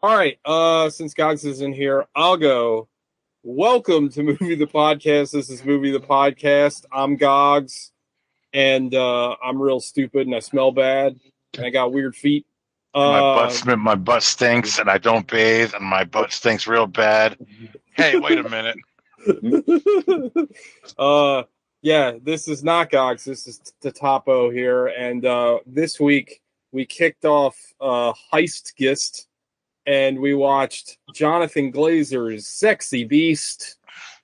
All right. Since Gogs is in here, I'll go. Welcome to Movie the Podcast. This is Movie the Podcast. I'm Gogs, and I'm real stupid, and I smell bad, and I got weird feet. Uh, My butt stinks, and I don't bathe, and my butt stinks real bad. Hey, wait a minute. uh, yeah, this is not Gogs. This is Tatapo here, and this week we kicked off Heist Gist, and we watched Jonathan Glazer's Sexy Beast,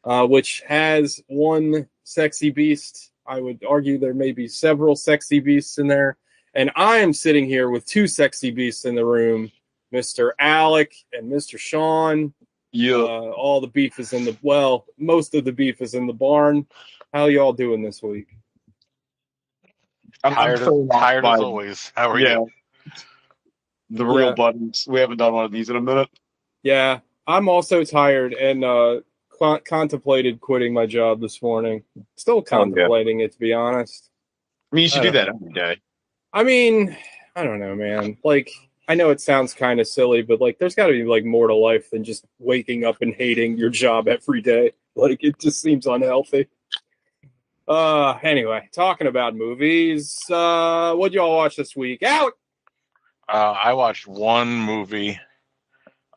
which has one sexy beast. I would argue there may be several sexy beasts in there. And I am sitting here with two sexy beasts in the room, Mr. Alec and Mr. Sean. Yeah, All the beef is in most of the beef is in the barn. How y'all doing this week? Tired as always. How are you? The real buttons. We haven't done one of these in a minute. Yeah, I'm also tired and contemplated quitting my job this morning. Still contemplating it, to be honest. I mean, you should do that every day. I mean, I don't know, man. Like, I know it sounds kind of silly, but like, there's got to be like more to life than just waking up and hating your job every day. Like, it just seems unhealthy. Anyway, talking about movies, what y'all watch this week? Out. I watched one movie.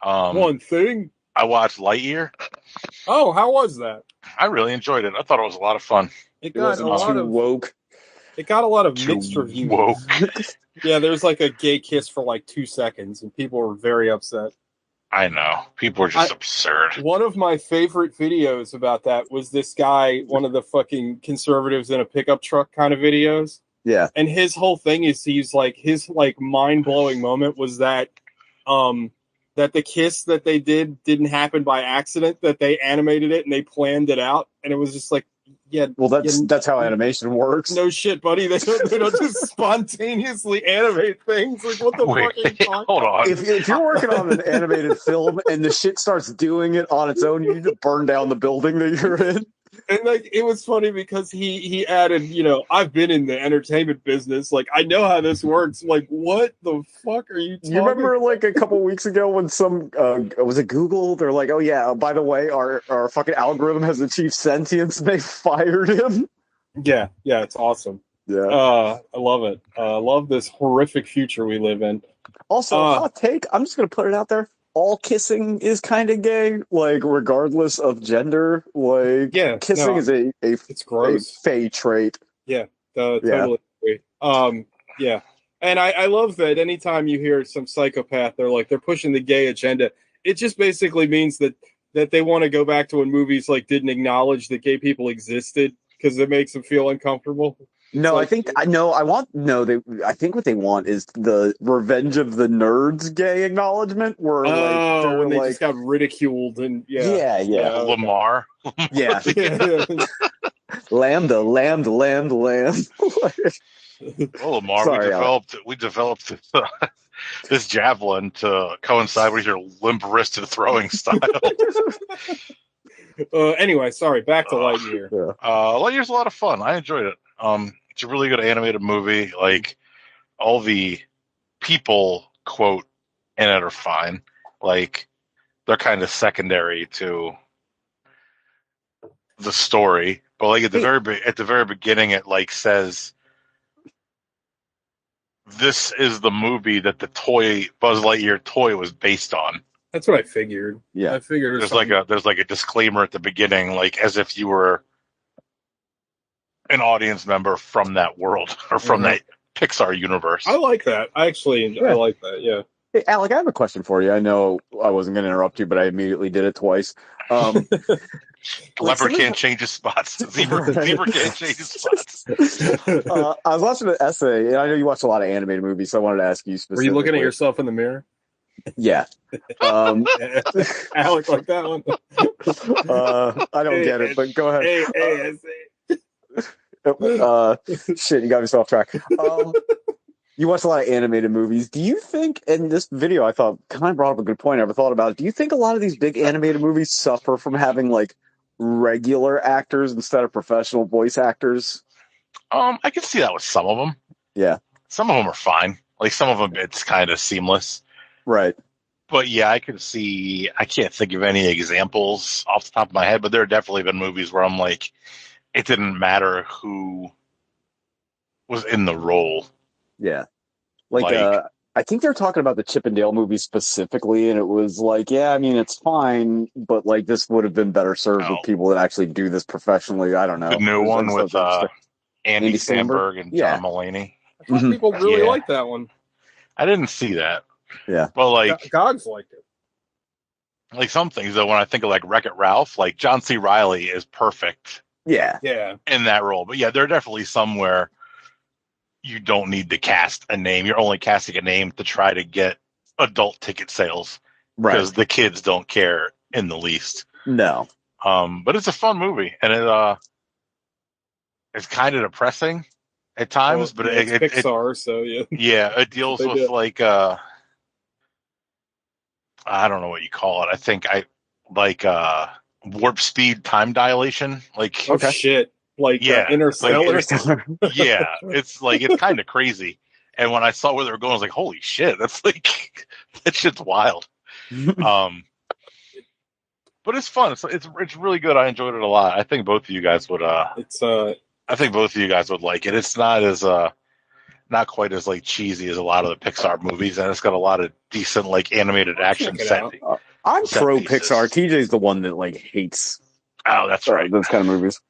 One thing. I watched Lightyear. Oh, how was that? I really enjoyed it. I thought it was a lot of fun. It got a lot of woke. It got a lot of mixed reviews. Woke. Yeah, there's like a gay kiss for like 2 seconds, and people were very upset. I know. People are just absurd. One of my favorite videos about that was this guy, one of the fucking conservatives in a pickup truck kind of videos. Yeah. And his whole thing is his mind-blowing moment was that that the kiss that they didn't happen by accident, that they animated it and they planned it out, and it was just like, yeah. Well, that's how animation works. No shit, buddy. They don't just spontaneously animate things. Like, what the fuck are you talking Hold on. If you're working on an animated film and the shit starts doing it on its own, you need to burn down the building that you're in. And like, it was funny because he added, I've been in the entertainment business. Like, I know how this works. I'm like, what the fuck are you talking You remember like a couple weeks ago when some was it Google? They're like, oh yeah, by the way, our fucking algorithm has achieved sentience. And they fired him. Yeah, it's awesome. Yeah, I love it. I love this horrific future we live in. Also, hot take. I'm just gonna put it out there. All kissing is kind of gay, like regardless of gender. Like, kissing is it's gross. A fey trait. Yeah, totally agree. Yeah, and I love that anytime you hear some psychopath, they're pushing the gay agenda. It just basically means that they want to go back to when movies like didn't acknowledge that gay people existed because it makes them feel uncomfortable. No, I think what they want is the Revenge of the Nerds gay acknowledgement, where when they just got ridiculed and yeah. Lamar. Yeah. Lambda. Oh, Lamar, we developed this javelin to coincide with your limp-wristed throwing style. Anyway, sorry, back to Lightyear. Lightyear's a lot of fun. I enjoyed it. It's a really good animated movie. Like, all the people, quote, in it are fine. Like, they're kind of secondary to the story. But like at the very beginning, it like says, this is the movie that the Buzz Lightyear toy was based on. That's what I figured. Yeah, I figured there's like a disclaimer at the beginning, like as if you were an audience member from that world or from that Pixar universe. I like that. I like that. Yeah. Hey, Alec, I have a question for you. I know I wasn't going to interrupt you, but I immediately did it twice. Leopard can't change his spots. Zebra can't change his spots. I was watching an essay, and I know you watch a lot of animated movies, so I wanted to ask you specifically. Were you looking at yourself in the mirror? Yeah. Alec like that one. I don't get it, but go ahead. Shit, you got me so off track. You watch a lot of animated movies. Do you think, and this video I thought kind of brought up a good point I never thought about it, do you think a lot of these big animated movies suffer from having like regular actors instead of professional voice actors? I can see that with some of them. Yeah. Some of them are fine. Like some of them, it's kind of seamless. Right. But yeah, I can see. I can't think of any examples off the top of my head, but there have definitely been movies where I'm like, it didn't matter who was in the role. Yeah. I think they're talking about the Chip and Dale movie specifically, and it was like, yeah, I mean, it's fine, but like this would have been better served with people that actually do this professionally. I don't know. The new one with Andy Samberg and John Mulaney. I thought people really liked that one. I didn't see that. Yeah. But like Gogs liked it. Like some things though, when I think of like Wreck-It Ralph, like John C. Reilly is perfect. Yeah. In that role. But yeah, there are definitely some where you don't need to cast a name. You're only casting a name to try to get adult ticket sales. Right. Because the kids don't care in the least. No. But it's a fun movie, and it's kind of depressing at times. But it's Pixar, so yeah. Yeah, it deals with like I don't know what you call it. I think warp speed time dilation. Like shit. Like Interstellar. Yeah, it's kind of crazy. And when I saw where they were going, I was like, "Holy shit!" That's like that shit's wild. But it's fun. It's really good. I enjoyed it a lot. I think both of you guys would. I think both of you guys would like it. It's not as not quite as like cheesy as a lot of the Pixar movies, and it's got a lot of decent like animated action set. I'm pro Pixar. TJ's the one that like hates. Oh, that's right. Those kind of movies.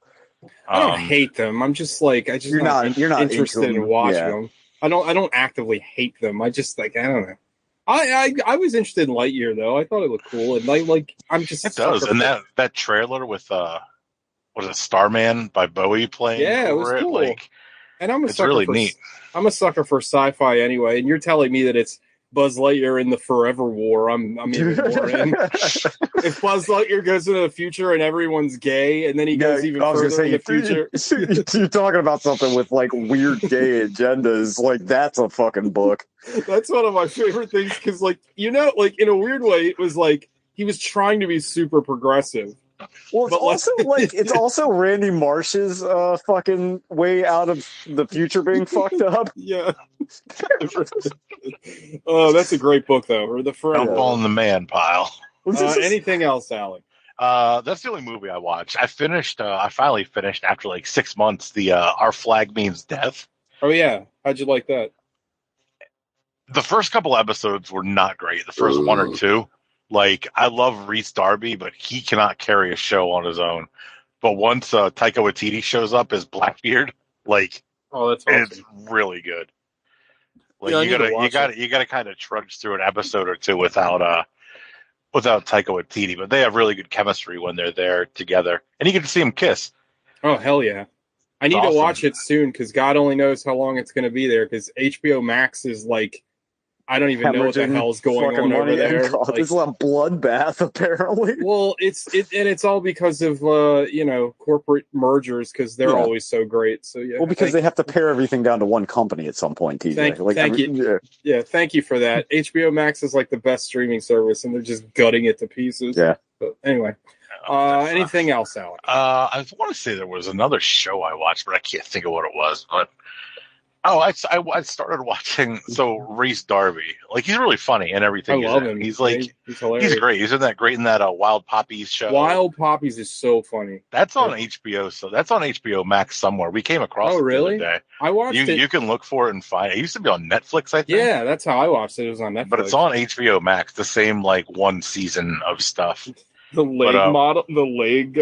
I don't hate them. I'm just like you're not interested in watching them. I don't actively hate them. I just I don't know. I was interested in Lightyear though. I thought it looked cool, and I'm just it does. And that trailer with what is it, Starman by Bowie playing? Yeah, it was cool. And it's really neat. I'm a sucker for sci-fi anyway, and you're telling me that it's Buzz Lightyear in the Forever War. I'm even more in. If Buzz Lightyear goes into the future and everyone's gay, and then he goes even further in the future. You're talking about something with like weird gay agendas. Like that's a fucking book. That's one of my favorite things because, in a weird way, it was like he was trying to be super progressive. Well, it's also Randy Marsh's fucking way out of the future being fucked up. Yeah. Oh, that's a great book though. Or the Forever. Don't fall in the man pile. Anything else, Alec? That's the only movie I watched. I finally finished after like 6 months. The Our Flag Means Death. Oh yeah, how'd you like that? The first couple episodes were not great. The first one or two. Like, I love Rhys Darby, but he cannot carry a show on his own. But once Taika Waititi shows up as Blackbeard, that's awesome. It's really good. Like, you gotta kind of trudge through an episode or two without Taika Waititi, but they have really good chemistry when they're there together, and you get to see them kiss. Oh hell yeah! I need to watch it soon because God only knows how long it's going to be there. Because HBO Max is like. I don't even know what the hell's going on over there. There's a lot of bloodbath, apparently. Well, it's all because of corporate mergers because they're always so great. So yeah. Well, because they have to pare everything down to one company at some point. TJ. Thank you. Yeah, thank you for that. HBO Max is like the best streaming service, and they're just gutting it to pieces. Yeah. But anyway, anything else, Alec? I want to say there was another show I watched, but I can't think of what it was. But. Oh, I started watching. So Rhys Darby, he's really funny and everything. I love him. He's great. He's in that Wild Poppies show. Wild Poppies is so funny. That's on HBO. So that's on HBO Max somewhere. We came across it the other day. I watched it. You can look for it and find it. It used to be on Netflix, I think. Yeah, that's how I watched it. It was on Netflix. But it's on HBO Max. The same one season of stuff. The leg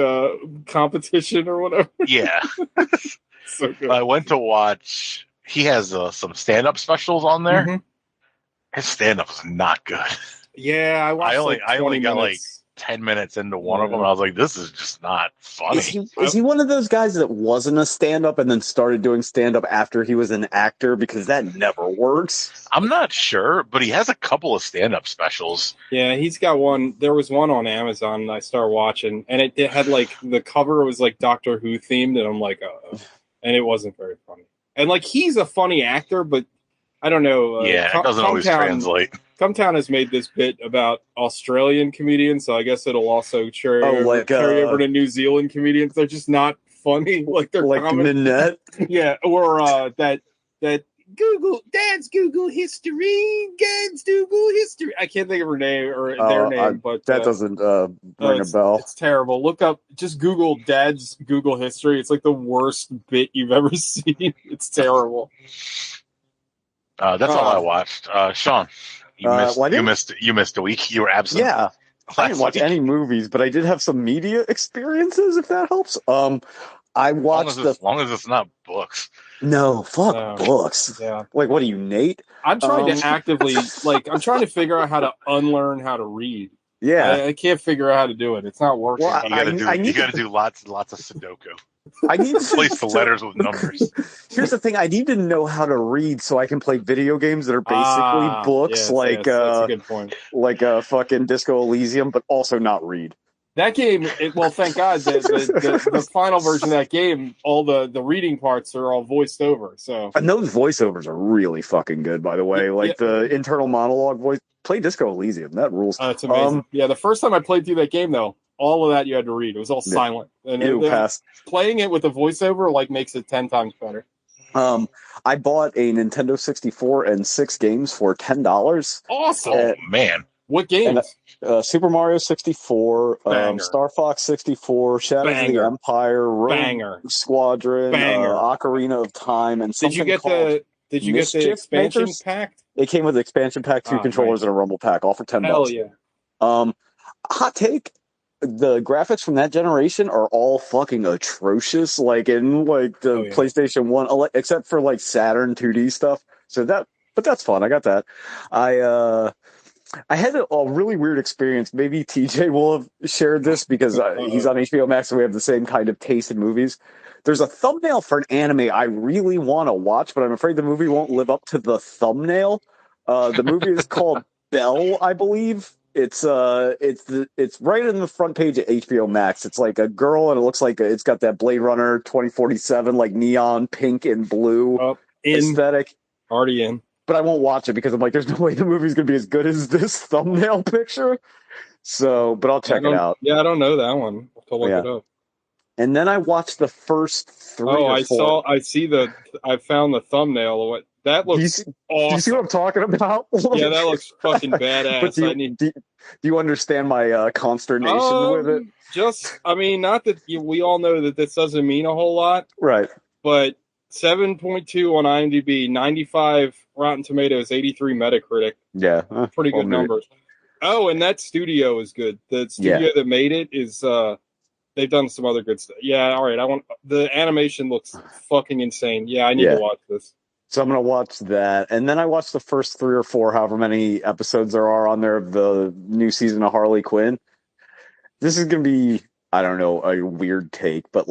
competition or whatever. Yeah. So good. I went to watch. He has some stand-up specials on there. Mm-hmm. His stand-up is not good. Yeah, I only got 10 minutes into one of them, and I was like, "This is just not funny." Is he one of those guys that wasn't a stand-up and then started doing stand-up after he was an actor? Because that never works. I'm not sure, but he has a couple of stand-up specials. Yeah, he's got one. There was one on Amazon I started watching, and it had the cover was Doctor Who themed, and I'm like, and it wasn't very funny. And he's a funny actor, but I don't know. It doesn't always translate. Cumtown has made this bit about Australian comedians, so I guess it'll also carry over to New Zealand comedians. They're just not funny. They're Minette. Yeah, or that Google, Dad's Google history. Dad's Google history. I can't think of her name or their name, but that doesn't ring a bell. It's terrible. Look up, just Google Dad's Google history. It's like the worst bit you've ever seen. It's terrible. That's all I watched. Sean, you missed a week. You were absent. Yeah, I didn't watch any movies, but I did have some media experiences, if that helps. I watched as long as it's not books. No, fuck books. Yeah. Like, what are you, Nate? I'm trying to actively, I'm trying to figure out how to unlearn how to read. Yeah. I can't figure out how to do it. It's not working. Well, you gotta do lots of Sudoku. I need to replace the letters with numbers. Here's the thing: I need to know how to read so I can play video games that are basically books, that's a good point. Like a fucking Disco Elysium, but also not read. That game, thank God, the final version of that game, all the reading parts are all voiced over. So, and those voiceovers are really fucking good, by the way. Like the internal monologue voice. Play Disco Elysium. That rules. It's amazing. The first time I played through that game, though, all of that you had to read. It was all silent. And playing it with a voiceover makes it 10 times better. I bought a Nintendo 64 and 6 games for $10. Awesome. Oh, man. What games? Super Mario 64, Star Fox 64, Shadows of the Empire, Rogue Squadron, Ocarina of Time, and something Did you get the expansion pack? It came with the expansion pack, 2 controllers, and a rumble pack, all for $10. Hell yeah. Hot take. The graphics from that generation are all fucking atrocious, in the PlayStation 1, except for Saturn 2D stuff. But that's fun. I got that. I had a really weird experience. Maybe TJ will have shared this because he's on HBO Max and we have the same kind of taste in movies. There's a thumbnail for an anime I really want to watch, but I'm afraid the movie won't live up to the thumbnail. The movie is called Belle, I believe. It's right in the front page of HBO Max. It's like a girl, and it looks like it's got that Blade Runner 2047 neon pink and blue aesthetic. Already in. But I won't watch it because I'm like, there's no way the movie's gonna be as good as this thumbnail picture. But I'll check it out. Yeah, I don't know that one. I'll have to look it up. And then I watched the first 3 or 4. I found the thumbnail. What that looks awesome. Do you see what I'm talking about? Yeah, that looks fucking badass. Do you understand my consternation with it? Not that we all know that this doesn't mean a whole lot. Right. But 7.2 on IMDb, 95 Rotten Tomatoes, 83 Metacritic. Yeah. Pretty good numbers. Oh, and that studio is good. The studio that made it is they've done some other good stuff. Yeah, all right. The animation looks fucking insane. Yeah, I need to watch this. So I'm going to watch that. And then I watched the first 3 or 4, however many episodes there are on there of the new season of Harley Quinn. This is going to be, I don't know, a weird take, but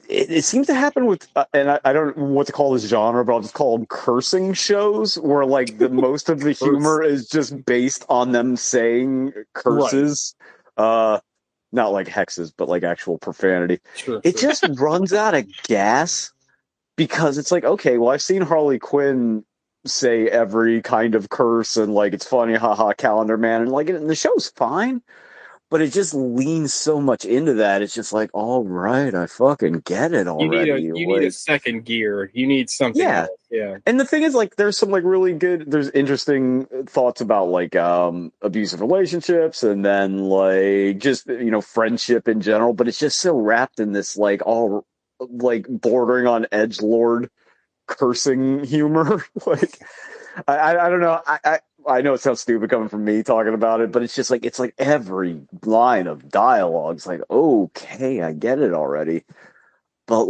it seems to happen with, and I don't know what to call this genre, but I'll just call them cursing shows, where the most of the humor is just based on them saying curses. Right. Not like hexes, but actual profanity. Sure. Just runs out of gas because it's okay, well, I've seen Harley Quinn say every kind of curse and it's funny, haha, Calendar Man, and the show's fine. But it just leans so much into that. It's just all right, I fucking get it already. You need a second gear. You need something else. Yeah. And the thing is, there's some really good, there's interesting thoughts about abusive relationships and then just, friendship in general. But it's just so wrapped in this all bordering on edgelord cursing humor. I don't know. I know it sounds stupid coming from me talking about it, but it's just it's every line of dialogue's okay, I get it already. But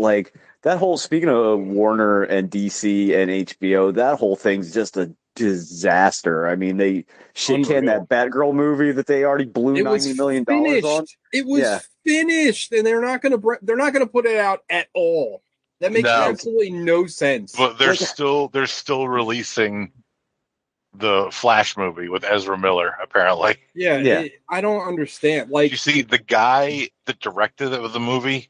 that whole, speaking of Warner and DC and HBO, that whole thing's just a disaster. I mean, they shit-canned that Batgirl movie that they already blew $90 million on. It was finished, and they're not gonna put it out at all. That makes absolutely no sense. But they're still releasing the Flash movie with Ezra Miller, apparently. Yeah. I don't understand. You see, the guy that directed the movie,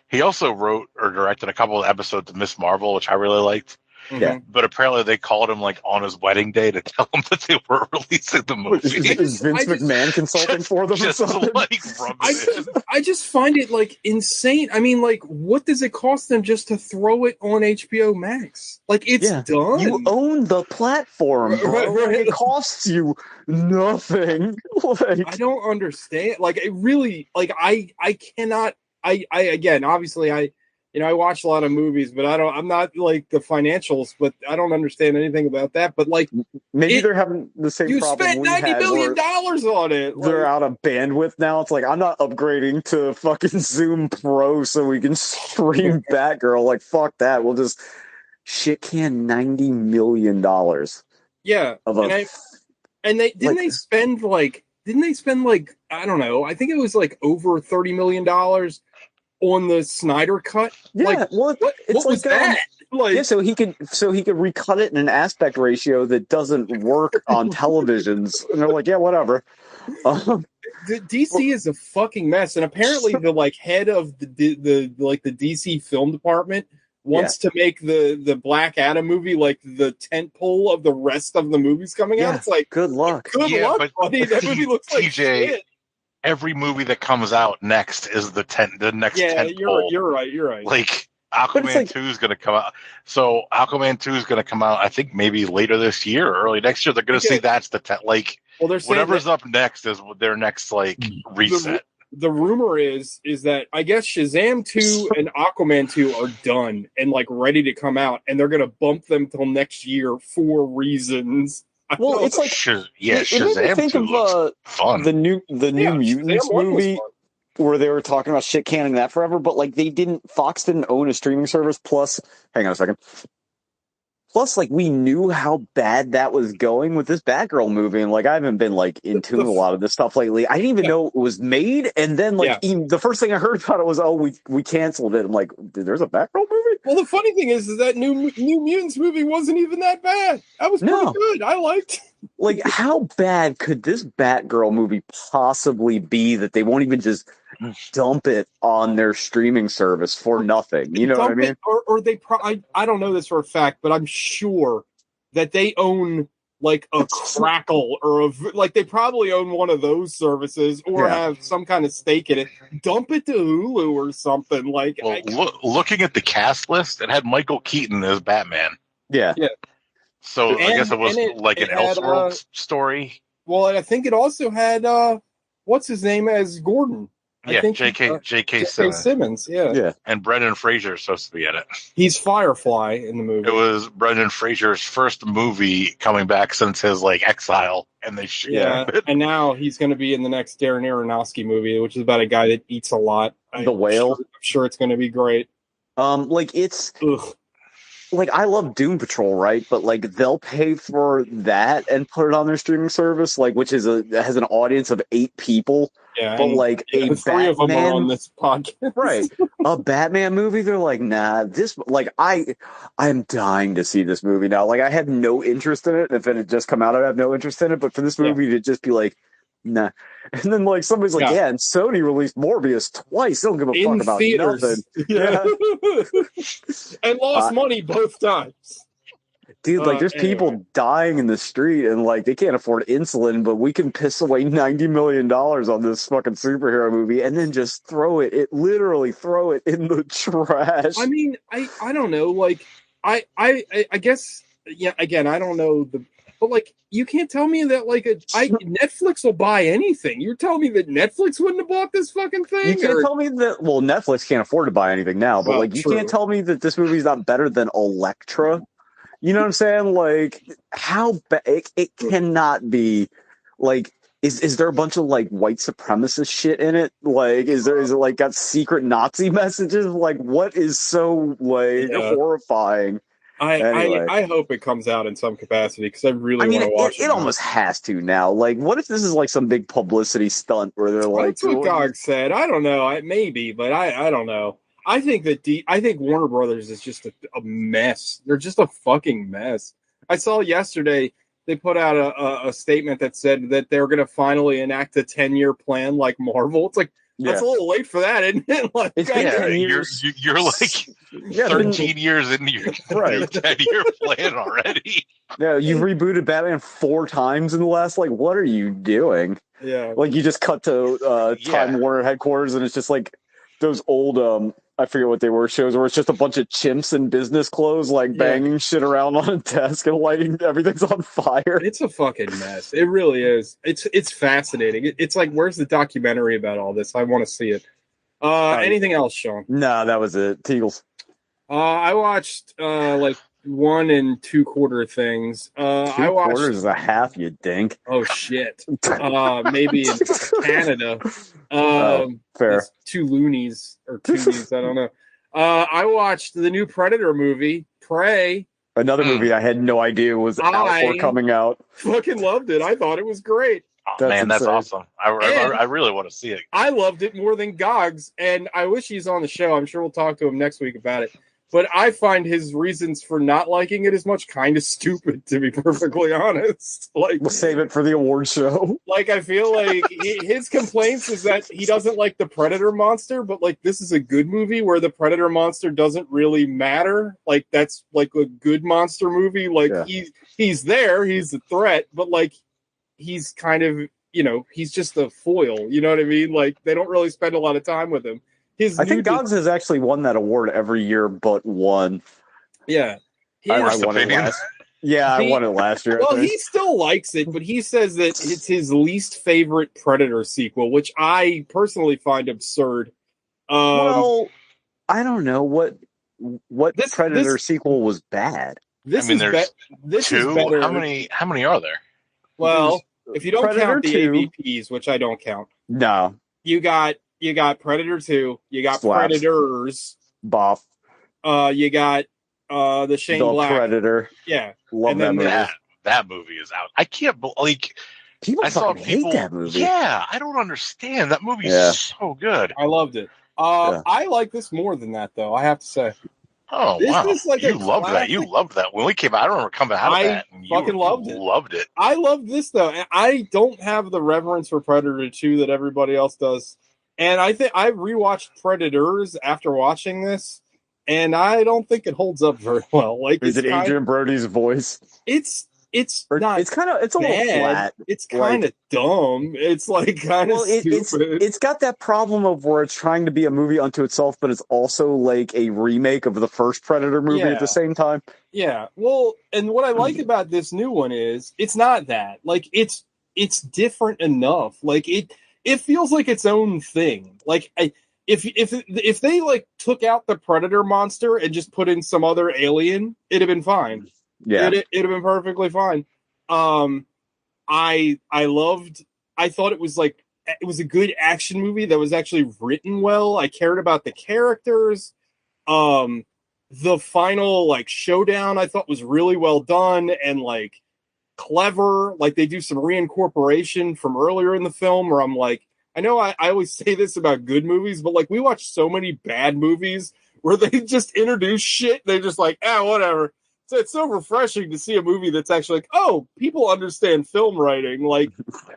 he also wrote or directed a couple of episodes of Miss Marvel, which I really liked. Yeah. But apparently they called him like on his wedding day to tell him that they were releasing the movie. Is Vince McMahon consulting for them or Just something? to, like, rub it in. I just find it like insane. I mean, like, what does it cost them just to throw it on HBO Max? Like, it's done. You own the platform, bro. Right. It costs you nothing. Like, I don't understand. Like, it really, like, I cannot. I again, obviously, I watch a lot of movies, but I'm not like the financials, but I don't understand anything about that. But like, maybe they're having the same you problem spent we $90 had, million where on it. they're Like, out of bandwidth now. It's like, I'm not upgrading to fucking Zoom Pro so we can stream Batgirl. Like, fuck that. We'll just shit can $90 million. yeah, Of a, and they spend like I don't know. I think it was like over $30 million on the Snyder cut. yeah, Like, well, it's what was like that? Like, yeah, so he could recut it in an aspect ratio that doesn't work on televisions, and they're like, yeah, whatever. DC is a fucking mess, and apparently the like head of the DC film department wants to make the Black Adam movie like the tentpole of the rest of the movies coming out. Yeah, It's like, good luck. good luck, but buddy. That movie looks like TJ, shit. every movie that comes out next is the next Yeah, tent you're right. Like, But it's Aquaman like- 2 is going to come out. So Aquaman 2 is going to come out, I think, maybe later this year or early next year. They're going to say that's the tent. Like, Well, they're saying whatever's that up next is their next, like, reset. the rumor is that I guess Shazam 2 and Aquaman 2 are done and like ready to come out, and they're gonna bump them till next year for reasons. Well, it's like Shazam it made me think 2 of looks fun. the new Mutants Shazam 1 was movie, fun. where they were talking about shit canning that forever, but like Fox didn't own a streaming service. Plus, hang on a second. Plus, like, we knew how bad that was going with this Batgirl movie, and like I haven't been like in tune with a lot of this stuff lately. I didn't even know it was made, and then like the first thing I heard about it was, oh, we canceled it. I'm like, there's a Batgirl movie? Well, the funny thing is that new Mutants movie wasn't even that bad. That was pretty good. I liked. Like, how bad could this Batgirl movie possibly be that they won't even just dump it on their streaming service for nothing? You know what I mean? Or they I don't know this for a fact, but I'm sure that they own like a Crackle or like they probably own one of those services or have some kind of stake in it. Dump it to Hulu or something. Like, well, looking at the cast list, it had Michael Keaton as Batman. Yeah. So I guess it was like an Elseworld story. Well, and I think it also had what's his name as Gordon. Yeah, I think J.K. Simmons. Yeah. And Brendan Fraser is supposed to be in it. He's Firefly in the movie. It was Brendan Fraser's first movie coming back since his like exile, and they and now he's going to be in the next Darren Aronofsky movie, which is about a guy that eats a lot. The Whale. I'm sure it's going to be great. Like it's. Like, I love Doom Patrol, right? But like, they'll pay for that and put it on their streaming service, like, which is has an audience of 8 people. Yeah, but like a 3 Batman, of them are on this podcast, right? A Batman movie, they're like, nah. This, like, I'm dying to see this movie now. Like, I have no interest in it. If it had just come out, I'd have no interest in it. But for this movie to just be like, nah. And then like somebody's like, and Sony released Morbius twice. They don't give a fuck about theaters. Nothing. And lost money both times. Dude, like, there's people dying in the street, and like they can't afford insulin, but we can piss away $90 million on this fucking superhero movie, and then just literally throw it in the trash. I mean, I don't know. Like, I guess, again, I don't know but like, you can't tell me that like Netflix will buy anything. You're telling me that Netflix wouldn't have bought this fucking thing? You can't tell me that. Well, Netflix can't afford to buy anything now, but like, you can't tell me that this movie's not better than Elektra. You know what I'm saying? Like, how it cannot be. Like, is there a bunch of like white supremacist shit in it? Like, is it like got secret Nazi messages? Like, what is so like horrifying? I hope it comes out in some capacity because I really want to watch it. It almost has to now. Like, what if this is like some big publicity stunt where they're like, that's what Gog said. I don't know. Maybe, but I don't know. I think Warner Brothers is just a mess. They're just a fucking mess. I saw yesterday they put out a statement that said that they're going to finally enact a 10-year plan like Marvel. It's like, That's a little late for that, isn't it? Like, It's been Yeah, 10 you're years. you're like Yeah, it's been- 13 years into your Right. 10-year plan already. Yeah, you've rebooted Batman 4 times in the last, like, what are you doing? yeah. Like, you just cut to Time Yeah. Warner headquarters, and it's just like those old, I forget what they were, shows where it's just a bunch of chimps in business clothes, like, Yeah. banging shit around on a desk and lighting, everything's on fire. It's a fucking mess. It really is. It's fascinating. It's like, where's the documentary about all this? I want to see it. Anything else, Sean? No, that was it. Teagles. I watched like 1 and 2/4 things. I watched. 2/4 is a half, you dink. Oh shit. Maybe in Canada. Fair. It's 2 loonies or 2nies. I don't know. I watched the new Predator movie, Prey. Another movie I had no idea was out or coming out. Fucking loved it. I thought it was great. Oh, That's man, that's insane. awesome. I really want to see it. I loved it more than Gogs, and I wish he's on the show. I'm sure we'll talk to him next week about it. But I find his reasons for not liking it as much kind of stupid, to be perfectly honest. Like, We'll save it for the award show. like I feel like his complaints is that he doesn't like the Predator monster, but like this is a good movie where the Predator monster doesn't really matter. Like that's like a good monster movie. Like he's there, he's a threat, but like he's kind of, he's just a foil. You know what I mean? Like they don't really spend a lot of time with him. I think Gogs has actually won that award every year but one. Yeah. I won it last. Yeah, I won it last year. Well, he still likes it, but he says that it's his least favorite Predator sequel, which I personally find absurd. Well, I don't know what Predator sequel was bad. This there's this 2. is better. How many are there? Well, if you don't Predator count the 2. AVPs, which I don't count, No, you got Predator 2, you got Slaps. Predators, Boff. you got the Shane The Black. Predator. Yeah. Love And that then movie. That movie is out. I can't like. People I saw fucking hate people. that movie. Yeah, I don't understand. That movie's Yeah. so good. I loved it. I like this more than that, though, I have to say. Oh This wow! is like a You loved that. You classic- loved that when we came out. I remember coming out of I that. And fucking loved it. Loved it. I love this, though. And I don't have the reverence for Predator 2 that everybody else does. And I think I rewatched Predators after watching this, and I don't think it holds up very well. Like, Is it Adrian Brody's voice? It's Or not. it's kind of a little bad. flat. It's kind of dumb. It's like kind of stupid. It's got that problem of where it's trying to be a movie unto itself, but it's also like a remake of the first Predator movie at the same time. Yeah. Well, and what I like about this new one is it's not that. Like it's different enough. Like it feels like its own thing. Like if they like took out the Predator monster and just put in some other alien, it'd have been fine. Yeah. It'd have been perfectly fine. I thought it was a good action movie that was actually written well. I cared about the characters. The final like showdown I thought was really well done and like clever. Like they do some reincorporation from earlier in the film where I'm like, I know I always say this about good movies, but like we watch so many bad movies where they just introduce shit. They're just like, whatever. So it's so refreshing to see a movie that's actually like, oh, people understand film writing. Like,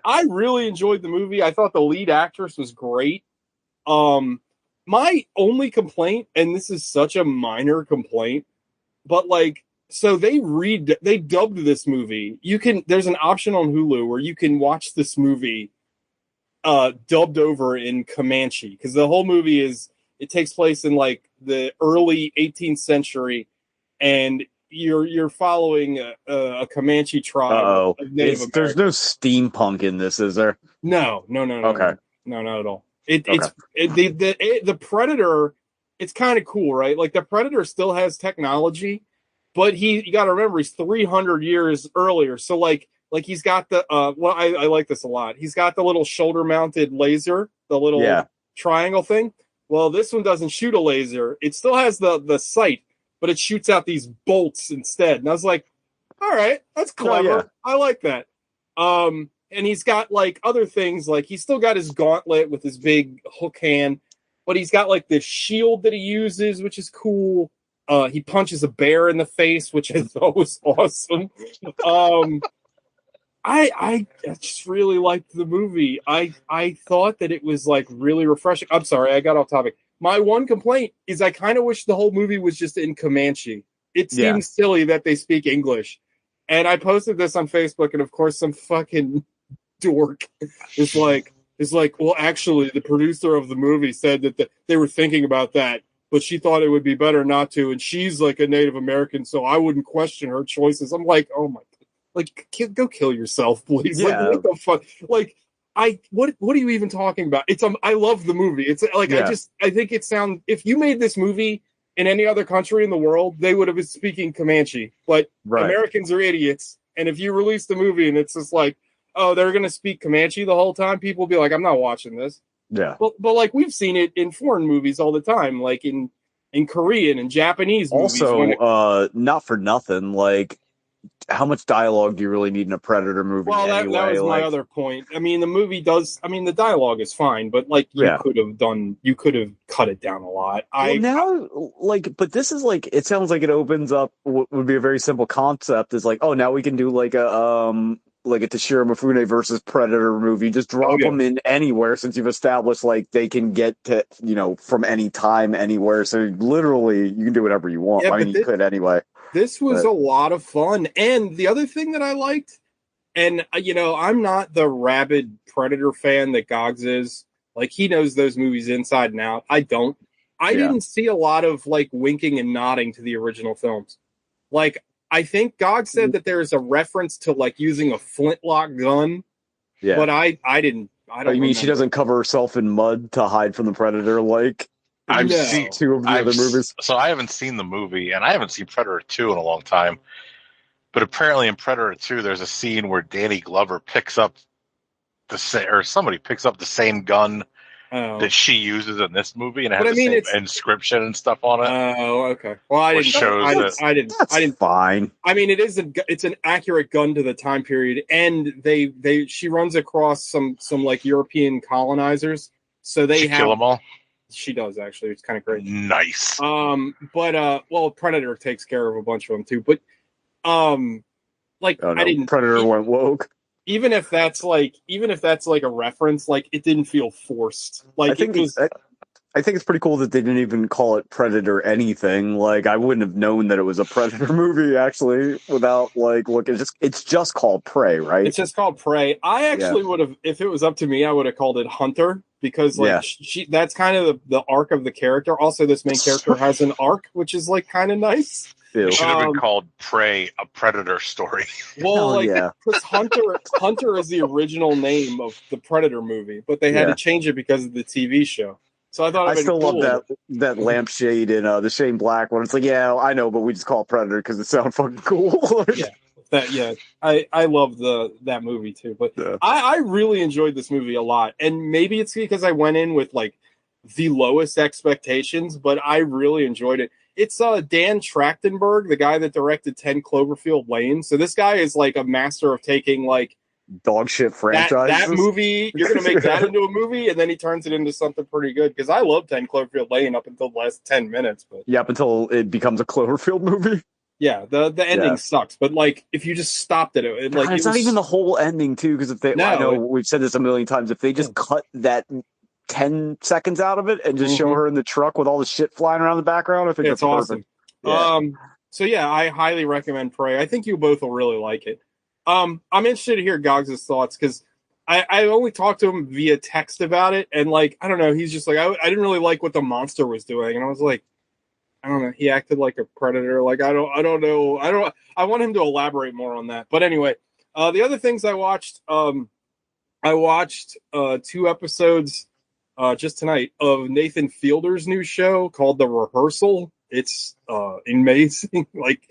I really enjoyed the movie. I thought the lead actress was great. My only complaint, and this is such a minor complaint, but like, so they dubbed this movie. There's an option on Hulu where you can watch this movie dubbed over in Comanche, because the whole movie it takes place in like the early 18th century, and you're following a Comanche tribe of Native Americans. There's no steampunk in this, is there? No. Okay. No, not at all. The Predator, it's kind of cool, right? Like the Predator still has technology, but you got to remember he's 300 years earlier. So like he's got the I like this a lot. He's got the little shoulder mounted laser, the little triangle thing. Well, this one doesn't shoot a laser. It still has the sight, but it shoots out these bolts instead. And I was like, all right, that's clever. yeah. I like that. And he's got like other things, like he's still got his gauntlet with his big hook hand, but he's got like this shield that he uses, which is cool. He punches a bear in the face, which is always awesome. I just really liked the movie. I thought that it was like really refreshing. I'm sorry, I got off topic. My one complaint is I kind of wish the whole movie was just in Comanche. It Yeah. seems silly that they speak English. And I posted this on Facebook, and of course some fucking dork is like, well, actually, the producer of the movie said that they were thinking about that, but she thought it would be better not to, and she's like a Native American, so I wouldn't question her choices. I'm like, oh my, like, go kill yourself, please. Yeah. Like, what the fuck? Like, what are you even talking about? It's I love the movie. It's like Yeah. I think it sounds. If you made this movie in any other country in the world, they would have been speaking Comanche. But Right. Americans are idiots, and if you release the movie and it's just like, oh, they're gonna speak Comanche the whole time, people will be like, I'm not watching this. Yeah. But like we've seen it in foreign movies all the time, like in Korean and Japanese movies. Also, not for nothing, like, how much dialogue do you really need in a Predator movie Well, that anyway? was my Like, other point. I mean, the movie does. I mean, the dialogue is fine, but like Yeah. you could have cut it down a lot. well, now, like, but this is like, it sounds like it opens up what would be a very simple concept. Is like, oh, now we can do like a Toshiro Mifune versus Predator movie. Just drop yeah. them in anywhere, since you've established like they can get to, from any time, anywhere. So literally, you can do whatever you want. Yeah, I mean, you could anyway. This was a lot of fun, and the other thing that I liked, and I'm not the rabid Predator fan that Gogs is. Like, he knows those movies inside and out. I don't. I didn't see a lot of like winking and nodding to the original films. Like, I think Gog said that there's a reference to like using a flintlock gun, Yeah. but I didn't. I don't. You mean she remember. doesn't cover herself in mud to hide from the Predator like I've No. seen two of the other movies? So I haven't seen the movie, and I haven't seen Predator 2 in a long time. But apparently in Predator 2, there's a scene where Danny Glover picks up somebody picks up the same gun Oh. that she uses in this movie, and it But has I mean, the it's- same inscription and stuff on it. Oh, okay. Well, I Which didn't. shows I, that- I didn't. That's I didn't. fine. I mean, it's an accurate gun to the time period, and she runs across some like European colonizers, so they She have. kill them all. She does actually. It's kind of great. Nice. But well, Predator takes care of a bunch of them too. But like Oh no, I didn't. Predator went woke. Even if that's like a reference, like it didn't feel forced. Like I think it was. I think it's pretty cool that they didn't even call it Predator anything. Like, I wouldn't have known that it was a Predator movie actually without like looking. It's just called Prey, right? It's just called Prey. I actually would have, if it was up to me, I would have called it Hunter, because like that's kind of the arc of the character. Also, this main character has an arc, which is like kind of nice. Ew. It should have been Um, called Prey, a Predator story. Well, Hell like yeah. because Hunter is the original name of the Predator movie, but they had Yeah. to change it because of the TV show. So I thought I it'd still been cool. love that lampshade in the Shane Black one. It's like, yeah, I know, but we just call it Predator because it sounds fucking cool. Yeah. I love that movie too. But Yeah. I really enjoyed this movie a lot, and maybe it's because I went in with like the lowest expectations, but I really enjoyed it. It's Dan Trachtenberg, the guy that directed 10 Cloverfield Lane. So this guy is like a master of taking like Dog shit franchise. that movie. You're gonna make that into a movie, and then he turns it into something pretty good. Because I love 10 Cloverfield Lane up until the last 10 minutes, but Yeah, up until it becomes a Cloverfield movie. yeah, the ending Yeah. sucks. But like, if you just stopped at it, like God, it's it not was- even the whole ending too, because if they, No, I know we've said this a million times, if they just cut that 10 seconds out of it and just show Mhm. her in the truck with all the shit flying around the background, I think it's that's awesome. perfect. Yeah. So yeah, I highly recommend Prey. I think you both will really like it. I'm interested to hear Gogs' thoughts, because I only talked to him via text about it, and like I don't know, he's just like I didn't really like what the monster was doing, and I was like, I don't know, he acted like a predator. Like I don't know, I want him to elaborate more on that. But anyway, the other things I watched 2 episodes just tonight of Nathan Fielder's new show called The Rehearsal. It's amazing. Like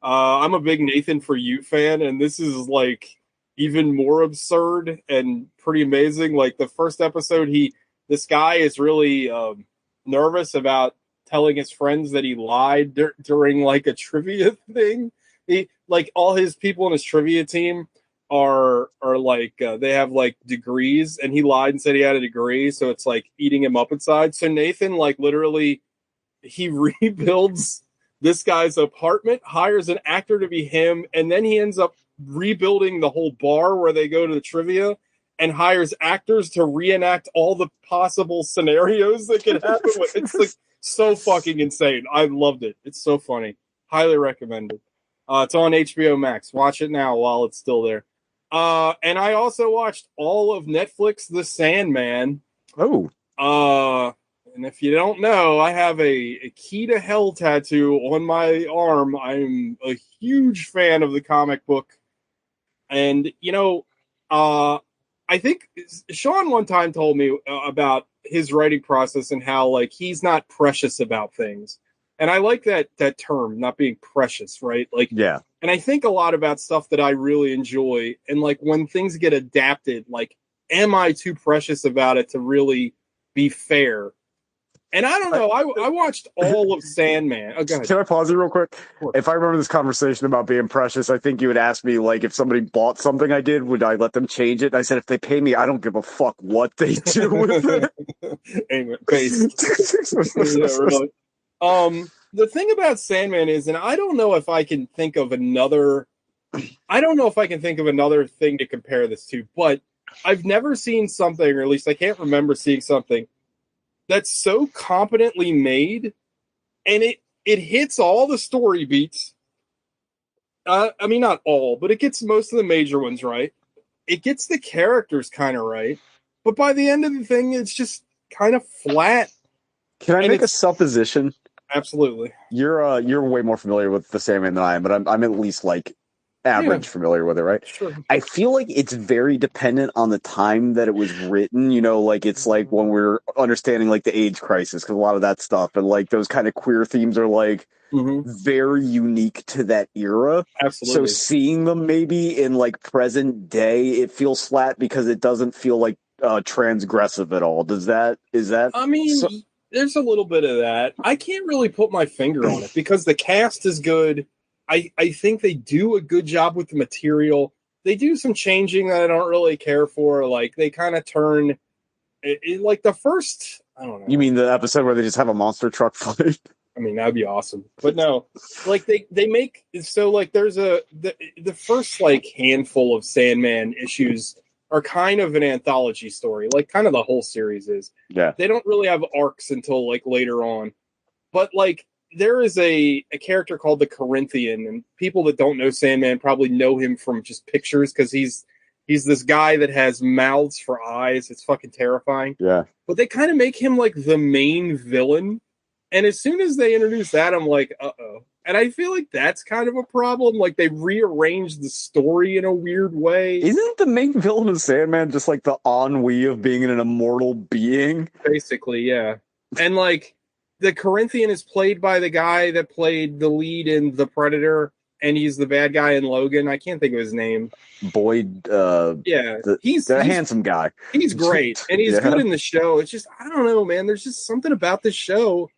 I'm a big Nathan For You fan, and this is like even more absurd and pretty amazing. Like the first episode, this guy is really nervous about telling his friends that he lied during like a trivia thing. He like all his people in his trivia team are like they have like degrees, and he lied and said he had a degree, so it's like eating him up inside. So Nathan like literally he rebuilds this guy's apartment, hires an actor to be him, and then he ends up rebuilding the whole bar where they go to the trivia and hires actors to reenact all the possible scenarios that could happen. It's like so fucking insane. I loved it. It's so funny. Highly recommended. It's on HBO Max. Watch it now while it's still there. And I also watched all of Netflix The Sandman. Oh. And if you don't know, I have a Key to Hell tattoo on my arm. I'm a huge fan of the comic book. And, I think Sean one time told me about his writing process and how, like, he's not precious about things. And I like that term, not being precious, right? Like, Yeah. And I think a lot about stuff that I really enjoy. And, like, when things get adapted, like, am I too precious about it to really be fair? And I don't know. I watched all of Sandman. Oh, go ahead. Can I pause you real quick? Sure. If I remember this conversation about being precious, I think you would ask me, like, if somebody bought something I did, would I let them change it? And I said, if they pay me, I don't give a fuck what they do with it. Anyway, yeah, really. The thing about Sandman is, and I don't know if I can think of another thing to compare this to, but I've never seen something, or at least I can't remember seeing something that's so competently made, and it hits all the story beats. I mean, not all, but it gets most of the major ones right. It gets the characters kind of right, but by the end of the thing, it's just kind of flat. Can I make a supposition? Absolutely. You're way more familiar with the Sandman than I am, but I'm at least like average familiar with it, right? Sure. I feel like it's very dependent on the time that it was written, like it's like when we're understanding like the AIDS crisis, because a lot of that stuff and like those kind of queer themes are like very unique to that era. Absolutely. So seeing them maybe in like present day, it feels flat because it doesn't feel like transgressive at all. Is that I mean, there's a little bit of that. I can't really put my finger on it because the cast is good. I think they do a good job with the material. They do some changing that I don't really care for. Like, they kind of turn like the first, I don't know. You mean the episode where they just have a monster truck fight? I mean, that'd be awesome. But no, like they make, so like there's the first like handful of Sandman issues are kind of an anthology story. Like kind of the whole series is. Yeah. They don't really have arcs until like later on. But like, there is a character called the Corinthian, and people that don't know Sandman probably know him from just pictures because he's this guy that has mouths for eyes. It's fucking terrifying. Yeah. But they kind of make him like the main villain. And as soon as they introduce that, I'm like, uh-oh. And I feel like that's kind of a problem. Like they rearranged the story in a weird way. Isn't the main villain of Sandman just like the ennui of being an immortal being? Basically, yeah. And like, the Corinthian is played by the guy that played the lead in The Predator, and he's the bad guy in Logan. I can't think of his name. Boyd. Yeah, he's a handsome guy. He's great, and he's good in the show. It's just, I don't know, man. There's just something about this show,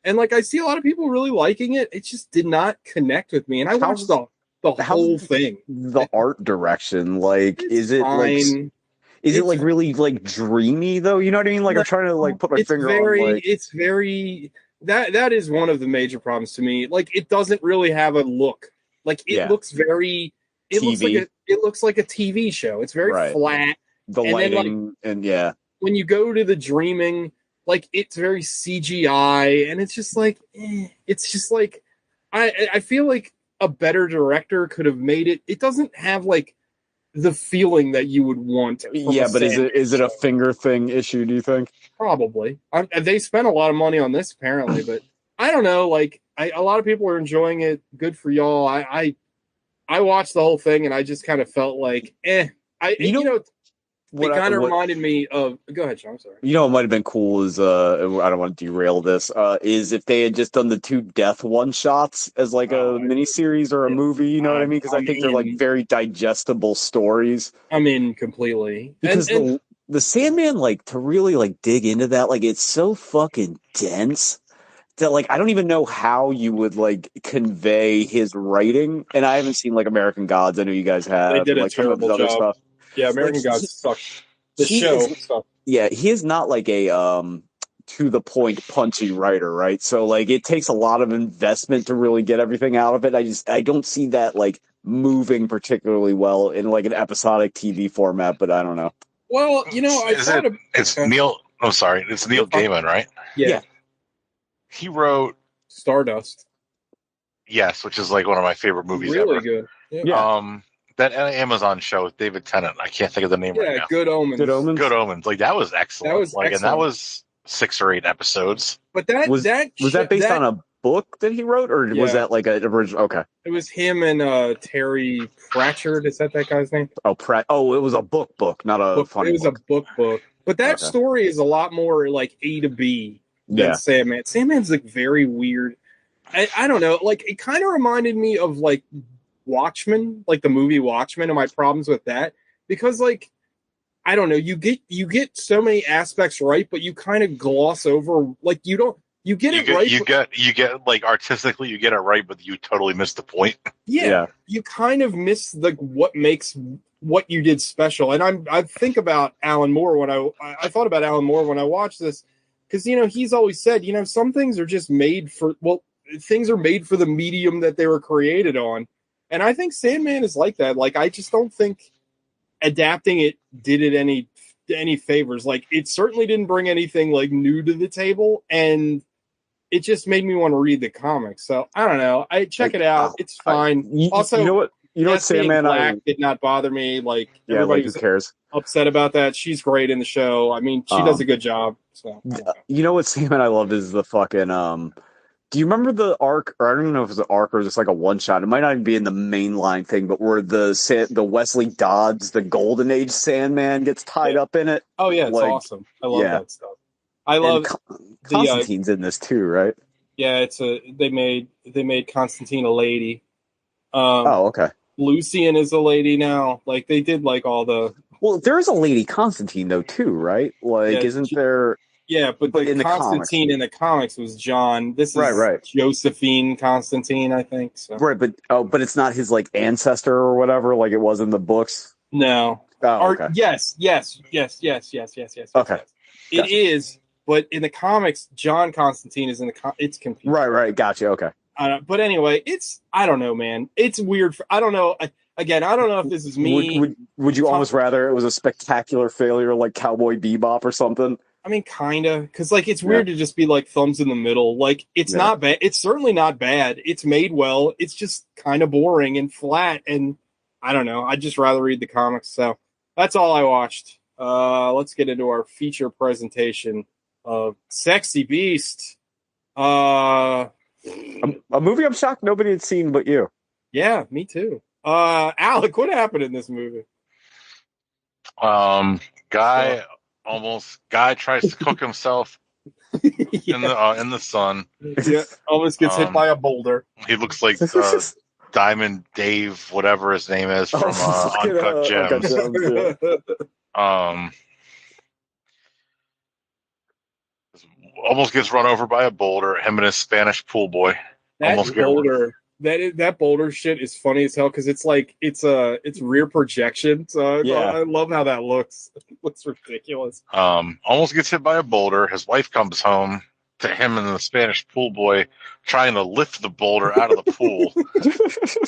and like I see a lot of people really liking it. It just did not connect with me, and I watched the whole thing. The art direction, like, is it fine. like? Is it like really like dreamy though? You know what I mean? Like I'm trying to like put my finger on. Like, it's very that is one of the major problems to me. Like it doesn't really have a look. Like it looks very. It TV. looks like a TV show. It's very flat. The lighting and when you go to the dreaming, like it's very CGI, and it's just like it's just like I feel like a better director could have made it. It doesn't have like the feeling that you would want. Yeah, but is it a finger thing issue, do you think? Probably. They spent a lot of money on this apparently, but I don't know. Like a lot of people are enjoying it. Good for y'all. I watched the whole thing and I just kind of felt like, it kind of reminded me of. Go ahead, Sean. I'm sorry. You know what might have been cool is I don't want to derail this. Is if they had just done the 2 death one shots as like a miniseries or a movie. You know what I mean? Because I think they're like very digestible stories. I'm in completely because the Sandman, like to really like dig into that, like it's so fucking dense that like I don't even know how you would like convey his writing. And I haven't seen like American Gods. I know you guys have. They did like, a terrible some of job. Stuff. Yeah, American Gods sucks. The show. Yeah, he is not like a to the point, punchy writer, right? So like it takes a lot of investment to really get everything out of it. I don't see that like moving particularly well in like an episodic TV format, but I don't know. Well, I thought It's Neil. I'm sorry, it's Neil Gaiman, right? Yeah. He wrote Stardust. Yes, which is like one of my favorite movies Really ever. good. Yeah. That Amazon show with David Tennant. I can't think of the name right now. Good Omens. Good Omens. Good Omens. Like that was excellent. That was like, excellent. and that was 6 or 8 episodes. But that was that based on a book that he wrote, or was that like an original? Okay, it was him and Terry Pratchett. Is that guy's name? Oh, Pratt. Oh, it was a book, not a funny. It was book. a book. But that story is a lot more like A to B than Sandman. Sandman's like very weird. I don't know. Like it kind of reminded me of like Watchmen, like the movie Watchmen, and my problems with that because like I don't know, you get so many aspects right, but you kind of gloss over like you get it right. You get like artistically you get it right, but you totally miss the point. Yeah. You kind of miss like what makes what you did special. And I think about Alan Moore when I thought about Alan Moore when I watched this because he's always said some things are just made for things are made for the medium that they were created on. And I think Sandman is like that. Like, I just don't think adapting it did it any favors. Like, it certainly didn't bring anything, like, new to the table. And it just made me want to read the comics. So, I don't know. I check it out. It's fine. Also, you know what, Sandman Black did not bother me. Like, everybody who cares? Upset about that. She's great in the show. I mean, she does a good job. So, you know what Sandman I loved is the fucking do you remember the arc, or I don't know if it was an arc or just like a one shot? It might not even be in the mainline thing, but where the Wesley Dodds, the Golden Age Sandman, gets tied up in it. Oh yeah, it's awesome. I love that stuff. I love Constantine's in this too, right? Yeah, they made Constantine a lady. Okay. Lucian is a lady now. Like they did like all the. Well, there is a lady Constantine though too, right? Like, isn't there? Yeah, but in the Constantine in the comics was John. This is right. Josephine Constantine, I think. So. Right, but it's not his like ancestor or whatever, like it was in the books. No. Oh, okay. Yes. Okay. Yes. It is, but in the comics, John Constantine is in it's confusing. Right. Gotcha. Okay. But anyway, I don't know, man. It's weird. I don't know. Again, I don't know if this is me. Would you almost rather it was a spectacular failure like Cowboy Bebop or something? I mean, kind of, because like it's weird to just be like thumbs in the middle. Like it's not bad. It's certainly not bad. It's made well. It's just kind of boring and flat. And I don't know. I'd just rather read the comics. So that's all I watched. Let's get into our feature presentation of Sexy Beast. A movie I'm shocked nobody had seen but you. Yeah, me too. Alec, what happened in this movie? Guy tries to cook himself in the sun. Yeah, almost gets hit by a boulder. He looks like Diamond Dave, whatever his name is from Uncut Gems. Almost gets run over by a boulder. Him and his Spanish pool boy. That boulder shit is funny as hell because it's like it's rear projection. So I love how that looks. It looks ridiculous. Almost gets hit by a boulder. His wife comes home to him and the Spanish pool boy trying to lift the boulder out of the pool,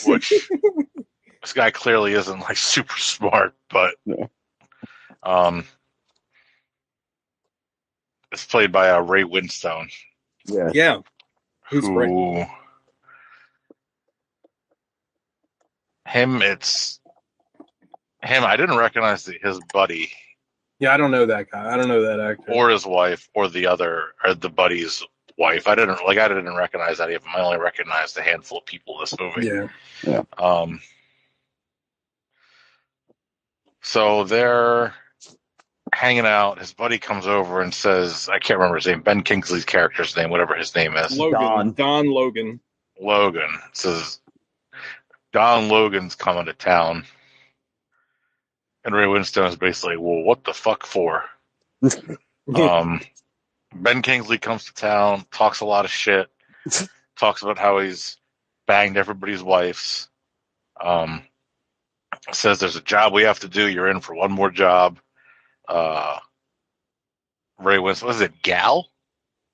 which this guy clearly isn't like super smart, but it's played by Ray Winstone. Yeah, who's great. Him. I didn't recognize his buddy. Yeah, I don't know that guy. I don't know that actor. Or his wife, or the buddy's wife. I didn't recognize any of them. I only recognized a handful of people in this movie. Yeah. So they're hanging out. His buddy comes over and says, I can't remember his name, Ben Kingsley's character's name, whatever his name is. Don Logan. Logan says, Don Logan's coming to town. And Ray Winstone is basically, well, what the fuck for? Ben Kingsley comes to town, talks a lot of shit, talks about how he's banged everybody's wives. Says there's a job we have to do. You're in for one more job. Ray Winstone, was it Gal?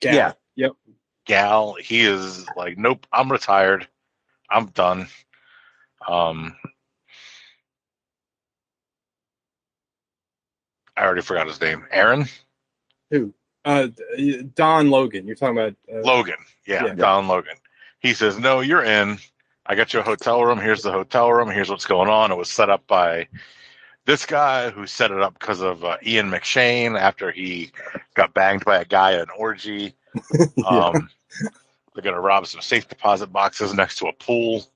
Gal. Yeah. Yep. Gal, he is like, nope, I'm retired. I'm done. I already forgot his name. Aaron? Who? Don Logan. You're talking about Logan. Yeah, Yeah. Don Logan. He says, no, you're in. I got you a hotel room. Here's the hotel room. Here's what's going on. It was set up by this guy who set it up because of Ian McShane after he got banged by a guy at an orgy. Yeah. They're going to rob some safe deposit boxes next to a pool.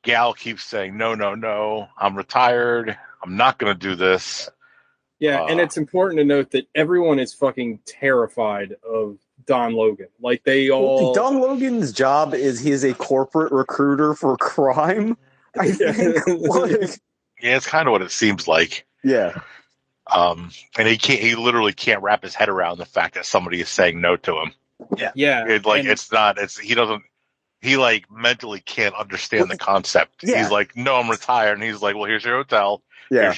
Gal keeps saying, no, I'm retired. I'm not going to do this. Yeah, and it's important to note that everyone is fucking terrified of Don Logan. Like they all. Don Logan's job is he is a corporate recruiter for crime. I think. Like, Yeah, it's kind of what it seems like. yeah. And he literally can't wrap his head around the fact that somebody is saying no to him. Yeah, He like mentally can't understand the concept. Yeah. He's like, no, I'm retired. And he's like, well, here's your hotel. Yeah.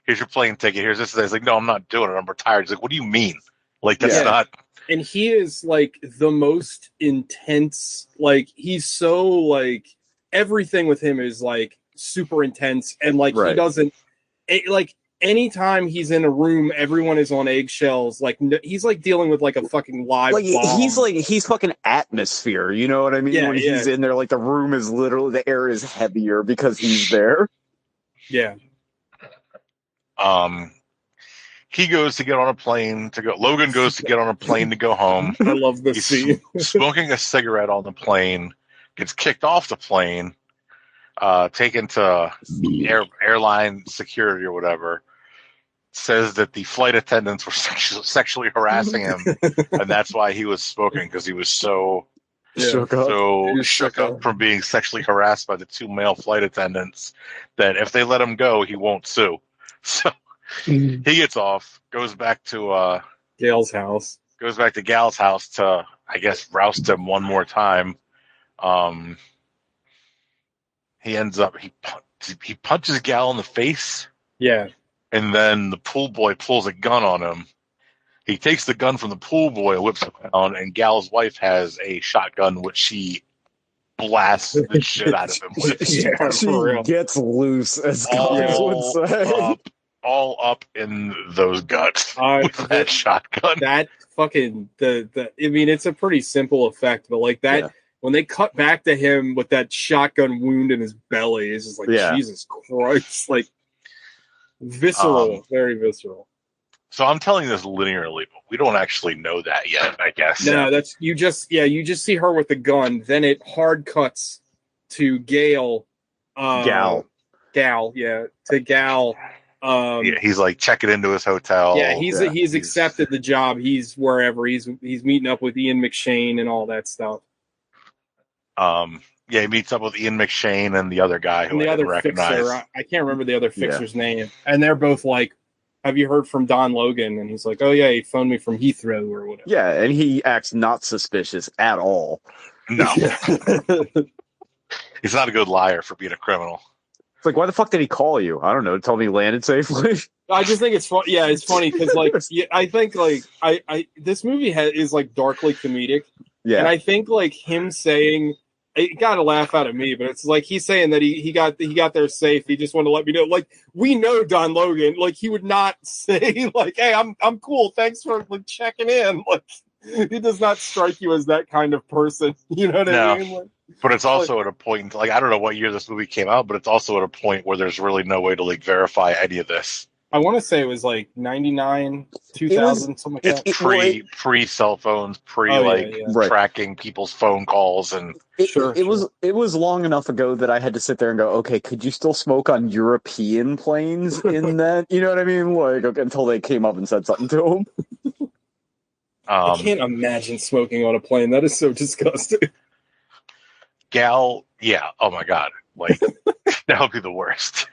Here's your plane ticket. Here's this. He's like, no, I'm not doing it. I'm retired. He's like, what do you mean? Like, that's Yeah. not. and he is like the most intense. Like he's so like everything with him is like super intense, and like he Right. doesn't like anytime he's in a room, everyone is on eggshells. Like he's like dealing with like a fucking live Like bomb. he's fucking atmosphere, you know what I mean? Yeah, when he's in there, like the room is literally the air is heavier because he's there. Yeah, He goes to get on a plane to go. Logan goes to get on a plane to go home. I love this scene. He's smoking a cigarette on the plane. Gets kicked off the plane. Taken to airline security or whatever. Says that the flight attendants were sexually harassing him, and that's why he was smoking, because he was so Shook up. so He was shook shook up up. from being sexually harassed by the two male flight attendants that if they let him go, he won't sue. So he gets off, goes back to Gail's house. Gal's house to, I guess, roust him one more time. He ends up he punches Gal in the face. Yeah, And then the pool boy pulls a gun on him. He takes the gun from the pool boy, whips it down, and Gal's wife has a shotgun, which she blasts the shit out of him with. Yeah, She for real. gets loose, as comics would say. All up in those guts Uh, with that shotgun. That fucking the I mean, it's a pretty simple effect, but like that Yeah. when they cut back to him with that shotgun wound in his belly, it's just like Yeah. Jesus Christ, like visceral, very visceral. So I'm telling this linearly, but we don't actually know that yet, I guess. No, that's you just see her with the gun, then it hard cuts to Gal. Gal. Yeah, to Gal. Yeah, he's like checking into his hotel. Yeah, he's accepted the job. He's wherever he's meeting up with Ian McShane and all that stuff. Yeah, he meets up with Ian McShane and the other guy who And the I didn't other recognize. fixer, I can't remember the other fixer's name. And they're both like, "Have you heard from Don Logan?" And he's like, "Oh yeah, he phoned me from Heathrow or whatever." Yeah, and he acts not suspicious at all. No, he's not a good liar for being a criminal. It's like, why the fuck did he call you? I don't know. Tell me he landed safely. I just think it's fun. Yeah, it's funny because like I think like I this movie is like darkly comedic, and Yeah, I think like him saying. It got a laugh out of me, but it's like he's saying that he got there safe. He just wanted to let me know. Like we know Don Logan. Like he would not say like, "Hey, I'm cool. Thanks for like checking in." Like he does not strike you as that kind of person. You know what I mean? Like, But it's also at a point, like, I don't know what year this movie came out, but it's also at a point where there's really no way to like verify any of this. I want to say it was like 99, 2000, something like that. Pre cell phones, Right. tracking people's phone calls, and it was long enough ago that I had to sit there and go, okay, could you still smoke on European planes in that? You know what I mean? Like, okay, until they came up and said something to him. I can't imagine smoking on a plane. That is so disgusting. Gal, yeah, oh my god, like that would be the worst.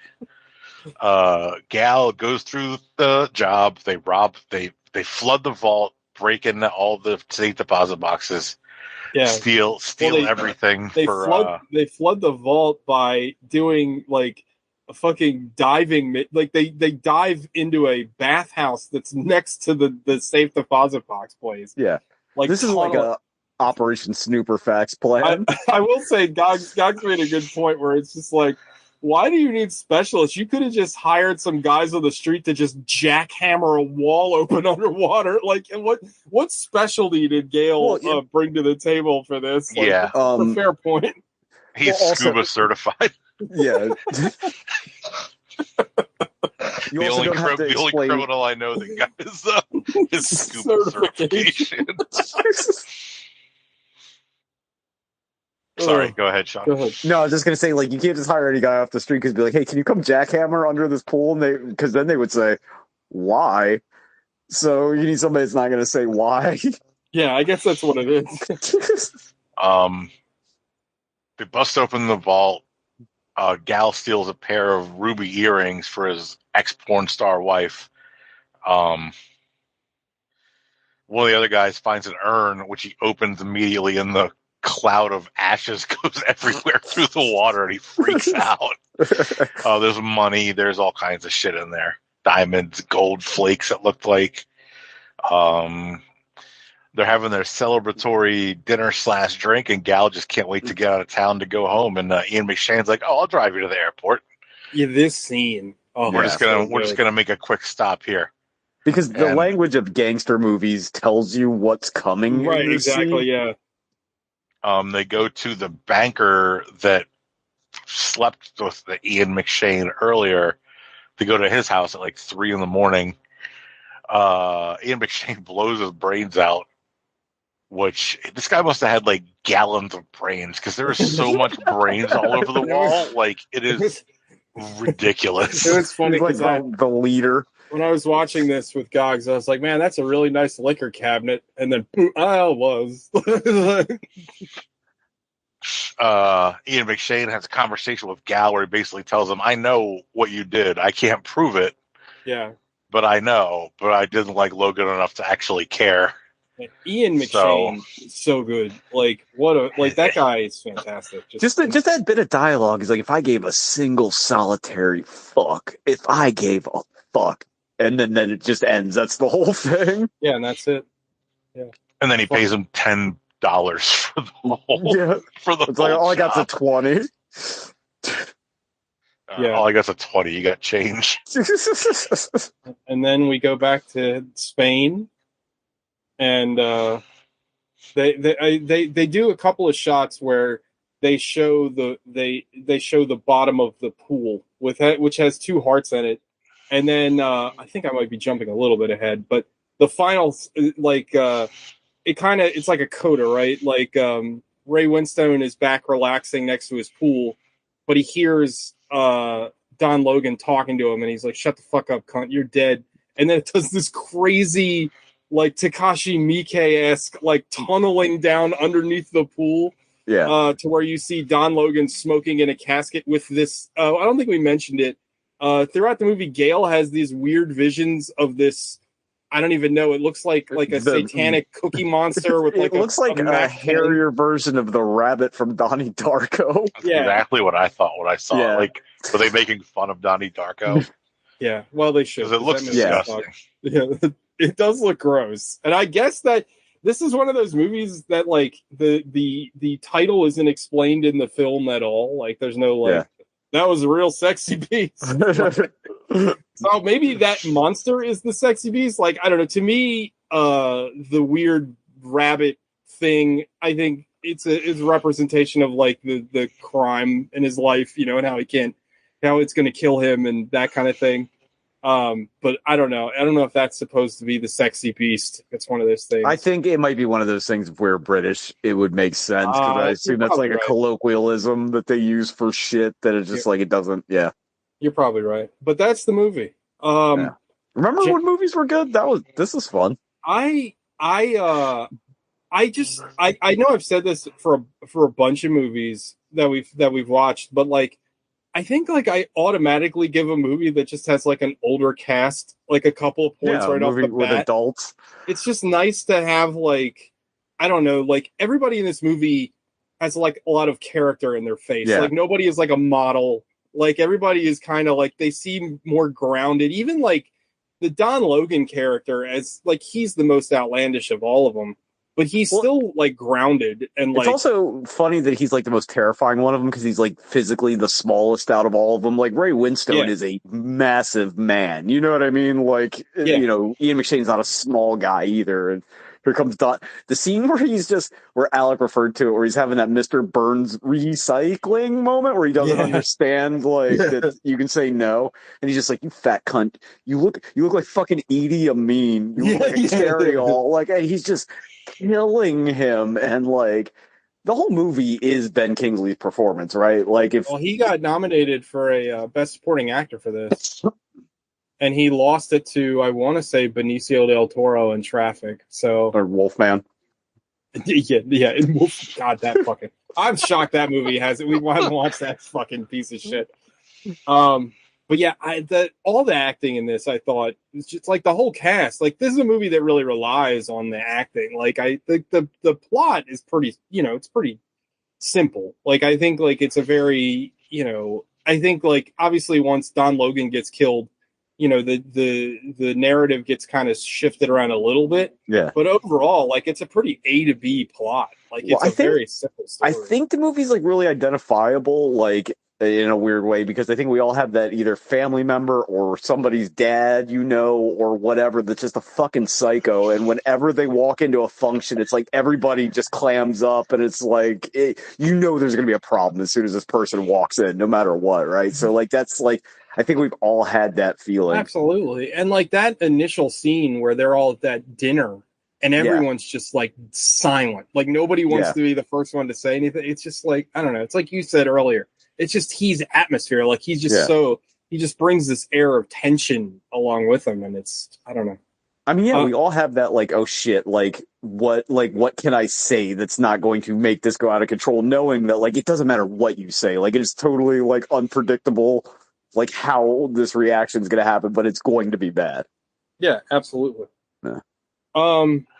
Gal goes through the job. They flood the vault, break into all the safe deposit boxes, Yeah. steal Well, everything. They flood the vault by doing like a fucking diving, like they dive into a bathhouse that's next to the safe deposit box place. Yeah. Like This is like a Operation Snooper Facts plan. I will say, Gogs made a good point where it's just like, why do you need specialists? You could have just hired some guys on the street to just jackhammer a wall open underwater. Like, and what specialty did Gale bring to the table for this? Like, Yeah. a fair point. He's scuba certified. Yeah. The only criminal I know that got his scuba certification. Sorry, go ahead, Sean. Go ahead. No, I was just gonna say, like, you can't just hire any guy off the street because be like, hey, can you come jackhammer under this pool? And because then they would say, why? So you need somebody that's not gonna say why. Yeah, I guess that's what it is. They bust open the vault. Gal steals a pair of ruby earrings for his ex-porn star wife. One of the other guys finds an urn, which he opens immediately, and the cloud of ashes goes everywhere through the water, and he freaks out. There's money. There's all kinds of shit in there. Diamonds, gold flakes, it looked like. They're having their celebratory dinner/drink, and Gal just can't wait to get out of town to go home. And Ian McShane's like, "Oh, I'll drive you to the airport." Yeah, this scene. Oh, we're just gonna make a quick stop here because the language of gangster movies tells you what's coming. Right? Exactly. Scene. Yeah. They go to the banker that slept with the Ian McShane earlier. They go to his house at like 3 a.m. Ian McShane blows his brains out. Which this guy must have had like gallons of brains because there is so much brains all over the wall. Like it is ridiculous. It was funny because the leader. When I was watching this with Gogs, I was like, "Man, that's a really nice liquor cabinet." And then I was. Ian McShane has a conversation with Gal where he basically tells him, "I know what you did. I can't prove it. Yeah, but I know. But I didn't like Logan enough to actually care." Ian McShane is so good. Like that guy is fantastic. Just that bit of dialogue is like, if I gave a single solitary fuck, if I gave a fuck, and then it just ends. That's the whole thing. Yeah, and that's it. Yeah, and then he pays him $10 for the whole. Yeah, for the. It's like all I got's a 20. Yeah, all I got's a 20. You got change. And then we go back to Spain. And they do a couple of shots where they show the bottom of the pool which has 2 hearts in it, and then I think I might be jumping a little bit ahead, but the final it's like a coda, right? Like Ray Winstone is back relaxing next to his pool, but he hears Don Logan talking to him, and he's like, "Shut the fuck up, cunt! You're dead." And then it does this crazy, like Takashi Miike-esque, like tunneling down underneath the pool, to where you see Don Logan smoking in a casket with this. I don't think we mentioned it. Throughout the movie, Gale has these weird visions of this. I don't even know. It looks like a satanic cookie monster with like it looks like a hairier version of the rabbit from Donnie Darko. That's exactly what I thought when I saw it. Like, were they making fun of Donnie Darko? Yeah, well, they should. Because it looks disgusting. Yeah. It does look gross, and I guess that this is one of those movies that like the title isn't explained in the film at all. Like, there's no that was a real sexy beast. So maybe that monster is the sexy beast. Like, I don't know. To me, the weird rabbit thing, I think it's a representation of like the crime in his life, you know, and how it's going to kill him and that kind of thing. But I don't know. I don't know if that's supposed to be the sexy beast. It's one of those things. I think it might be one of those things. If we're British, it would make sense, because I assume that's like a colloquialism that they use for shit that it's just like, it doesn't. Yeah, you're probably right. But that's the movie. Remember when movies were good? This is fun. I know I've said this for a bunch of movies that we've watched, but like, I think like I automatically give a movie that just has like an older cast like a couple of points right off the bat. With adults. It's just nice to have like, I don't know, like everybody in this movie has like a lot of character in their face. Yeah. Like nobody is like a model Like everybody is kind of like they seem more grounded. Even like the Don Logan character, as like he's the most outlandish of all of them, but he's Well, still like grounded and it's like also funny that he's like the most terrifying one of them because he's like physically the smallest out of all of them. Like Ray Winstone Yeah. is a massive man. You know what I mean? Like, Yeah. you know, Ian McShane's not a small guy either. And here comes Don. The scene where Alec referred to it, where he's having that Mr. Burns recycling moment where he doesn't Yeah. understand like that you can say no, and he's just like, "You fat cunt! You look like fucking Edie Amin. You look like a carry-all." Like, and he's just killing him, and like the whole movie is Ben Kingsley's performance, right? Like if well, he got nominated for a best supporting actor for this, and he lost it to I want to say Benicio del Toro in Traffic. So or Wolfman. yeah. God, that fucking. I'm shocked that movie has it. We haven't watched that fucking piece of shit. But yeah, all the acting in this, I thought, it's just like the whole cast. Like this is a movie that really relies on the acting. Like I think the plot is pretty, it's pretty simple. Like I think like it's a very, I think like obviously once Don Logan gets killed, the narrative gets kind of shifted around a little bit. Yeah. But overall, like it's a pretty A to B plot. Like it's very simple story. I think the movie's like really identifiable, like in a weird way, because I think we all have that either family member or somebody's dad, or whatever, that's just a fucking psycho. And whenever they walk into a function, it's like everybody just clams up, and it's like, there's going to be a problem as soon as this person walks in, no matter what, right? So like that's like, I think we've all had that feeling. Absolutely. And like that initial scene where they're all at that dinner and everyone's just like silent. Like nobody wants to be the first one to say anything. It's just like, I don't know. It's like you said earlier. It's just he's atmosphere. Like he's just he just brings this air of tension along with him. And it's, I don't know. I mean, we all have that, like, oh shit, what can I say that's not going to make this go out of control? Knowing that, like, it doesn't matter what you say. Like, it is totally, like, unpredictable, like, how this reaction is going to happen, but it's going to be bad. Yeah, absolutely. Yeah.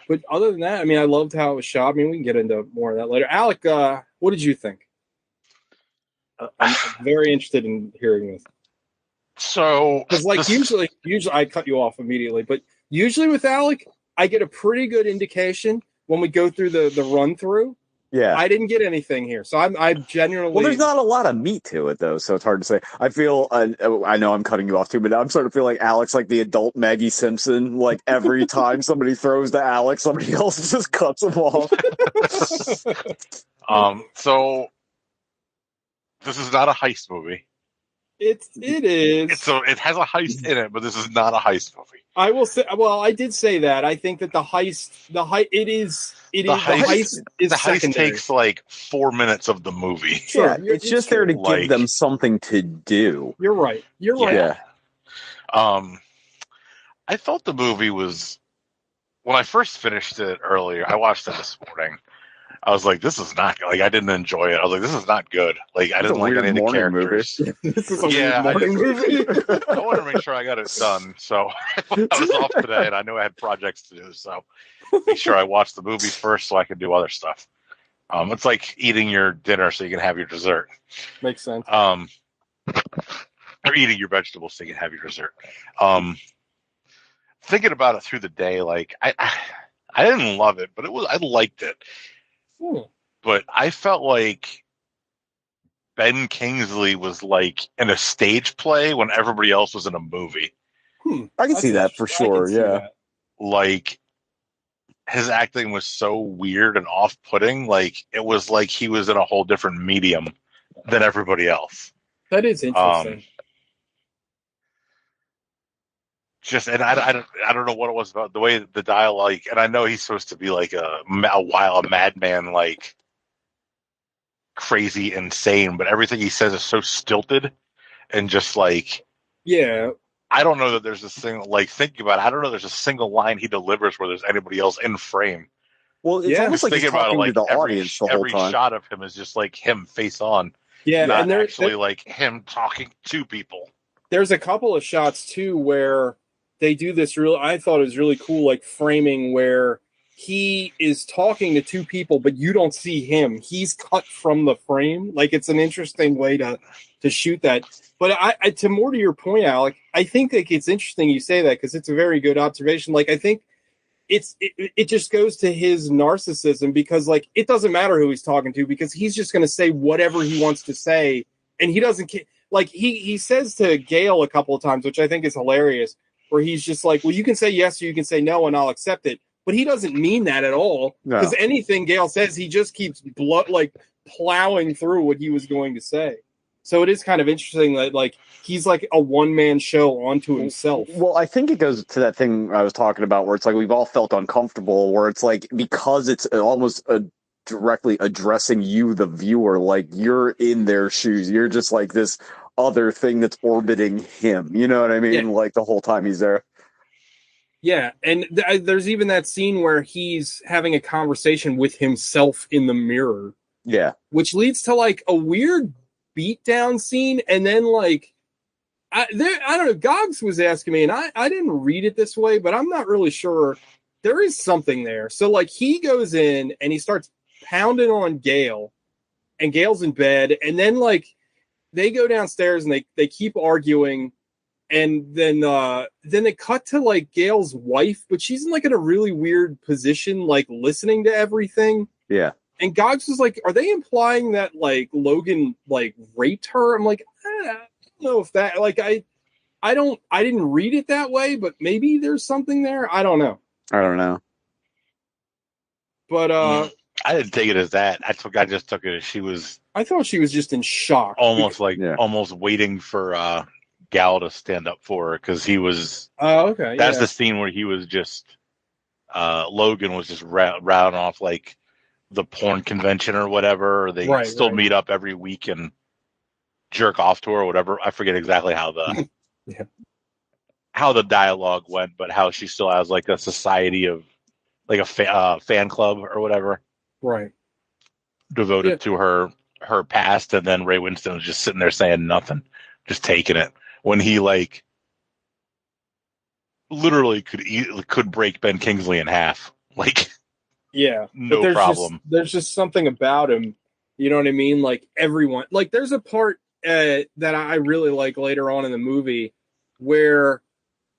But other than that, I mean, I loved how it was shot. I mean, we can get into more of that later. Alec, what did you think? I'm very interested in hearing this. So, because like usually I cut you off immediately, but usually with Alec, I get a pretty good indication when we go through the run through. Yeah, I didn't get anything here, so I genuinely. Well, there's not a lot of meat to it though, so it's hard to say. I feel I know I'm cutting you off too, but I'm starting to feel like Alex, like the adult Maggie Simpson. Like every time somebody throws to Alex, somebody else just cuts him off. So this is not a heist movie. It is. So it has a heist in it, but this is not a heist movie. I will say. Well, I did say that. I think that the heist takes like 4 minutes of the movie. Sure, yeah, it's just there to give them something to do. You're right. Yeah. I thought the movie was, when I first finished it earlier, I watched it this morning. I was like, this is not, like, I didn't enjoy it. I was like, this is not good. Like, I didn't like any of the characters. This is a weird morning movie. I wanted to make sure I got it done. So I was off today and I knew I had projects to do. So make sure I watched the movie first so I could do other stuff. It's like eating your dinner so you can have your dessert. Makes sense. Or eating your vegetables so you can have your dessert. Thinking about it through the day, like, I didn't love it, but I liked it. But I felt like Ben Kingsley was like in a stage play when everybody else was in a movie. I can see that for sure. Yeah. Like his acting was so weird and off-putting. Like it was like he was in a whole different medium than everybody else. That is interesting. And I don't know what it was about the way the dialogue, and I know he's supposed to be like a madman, like crazy, insane, but everything he says is so stilted and just like, yeah. I don't know that there's this thing, like, thinking about it, I don't know there's a single line he delivers where there's anybody else in frame. Well, it's almost like he's talking to the audience the whole time. Every shot of him is just like him face on. Yeah, not actually like him talking to people. There's a couple of shots too where they do this I thought it was really cool, like framing where he is talking to two people, but you don't see him. He's cut from the frame. Like, it's an interesting way to shoot that. But I to more to your point, Alec, I think that it's interesting you say that because it's a very good observation. Like, I think it just goes to his narcissism because, like, it doesn't matter who he's talking to because he's just going to say whatever he wants to say, and he doesn't care. Like, he says to Gail a couple of times, which I think is hilarious, where he's just like, well, you can say yes or you can say no and I'll accept it. But he doesn't mean that at all because anything Gail says, he just keeps plowing through what he was going to say. So it is kind of interesting that, like, he's like a one-man show onto himself. Well, I think it goes to that thing I was talking about where it's like we've all felt uncomfortable, where it's like because it's almost directly addressing you, the viewer, like you're in their shoes. You're just like this other thing that's orbiting him. You know what I mean? Yeah. Like the whole time he's there. Yeah, and there's even that scene where he's having a conversation with himself in the mirror. Yeah. Which leads to, like, a weird beatdown scene, and then, like, I don't know, Gogs was asking me, and I didn't read it this way, but I'm not really sure. There is something there. So, like, he goes in, and he starts pounding on Gail, and Gail's in bed, and then, like, they go downstairs, and they keep arguing, and then they cut to, like, Gail's wife, but she's in, like, in a really weird position, like, listening to everything. Yeah. And Gogs was like, are they implying that, like, Logan, like, raped her? I'm like, I don't know if that, like, I didn't read it that way, but maybe there's something there. I don't know. But I didn't take it as that. I just took it as she was. I thought she was just in shock. Almost almost waiting for Gal to stand up for her because he was. Oh, okay. That's the scene where he was just. Logan was just round off like the porn convention or whatever. Or they still meet up every week and jerk off to her or whatever. I forget exactly how the how the dialogue went, but how she still has like a society of like a fan club or whatever, right? Devoted to her past, and then Ray Winston was just sitting there saying nothing, just taking it when he like literally could break Ben Kingsley in half, like no problem. There's just something about him, you know what I mean? Like everyone, like there's a part that I really like later on in the movie where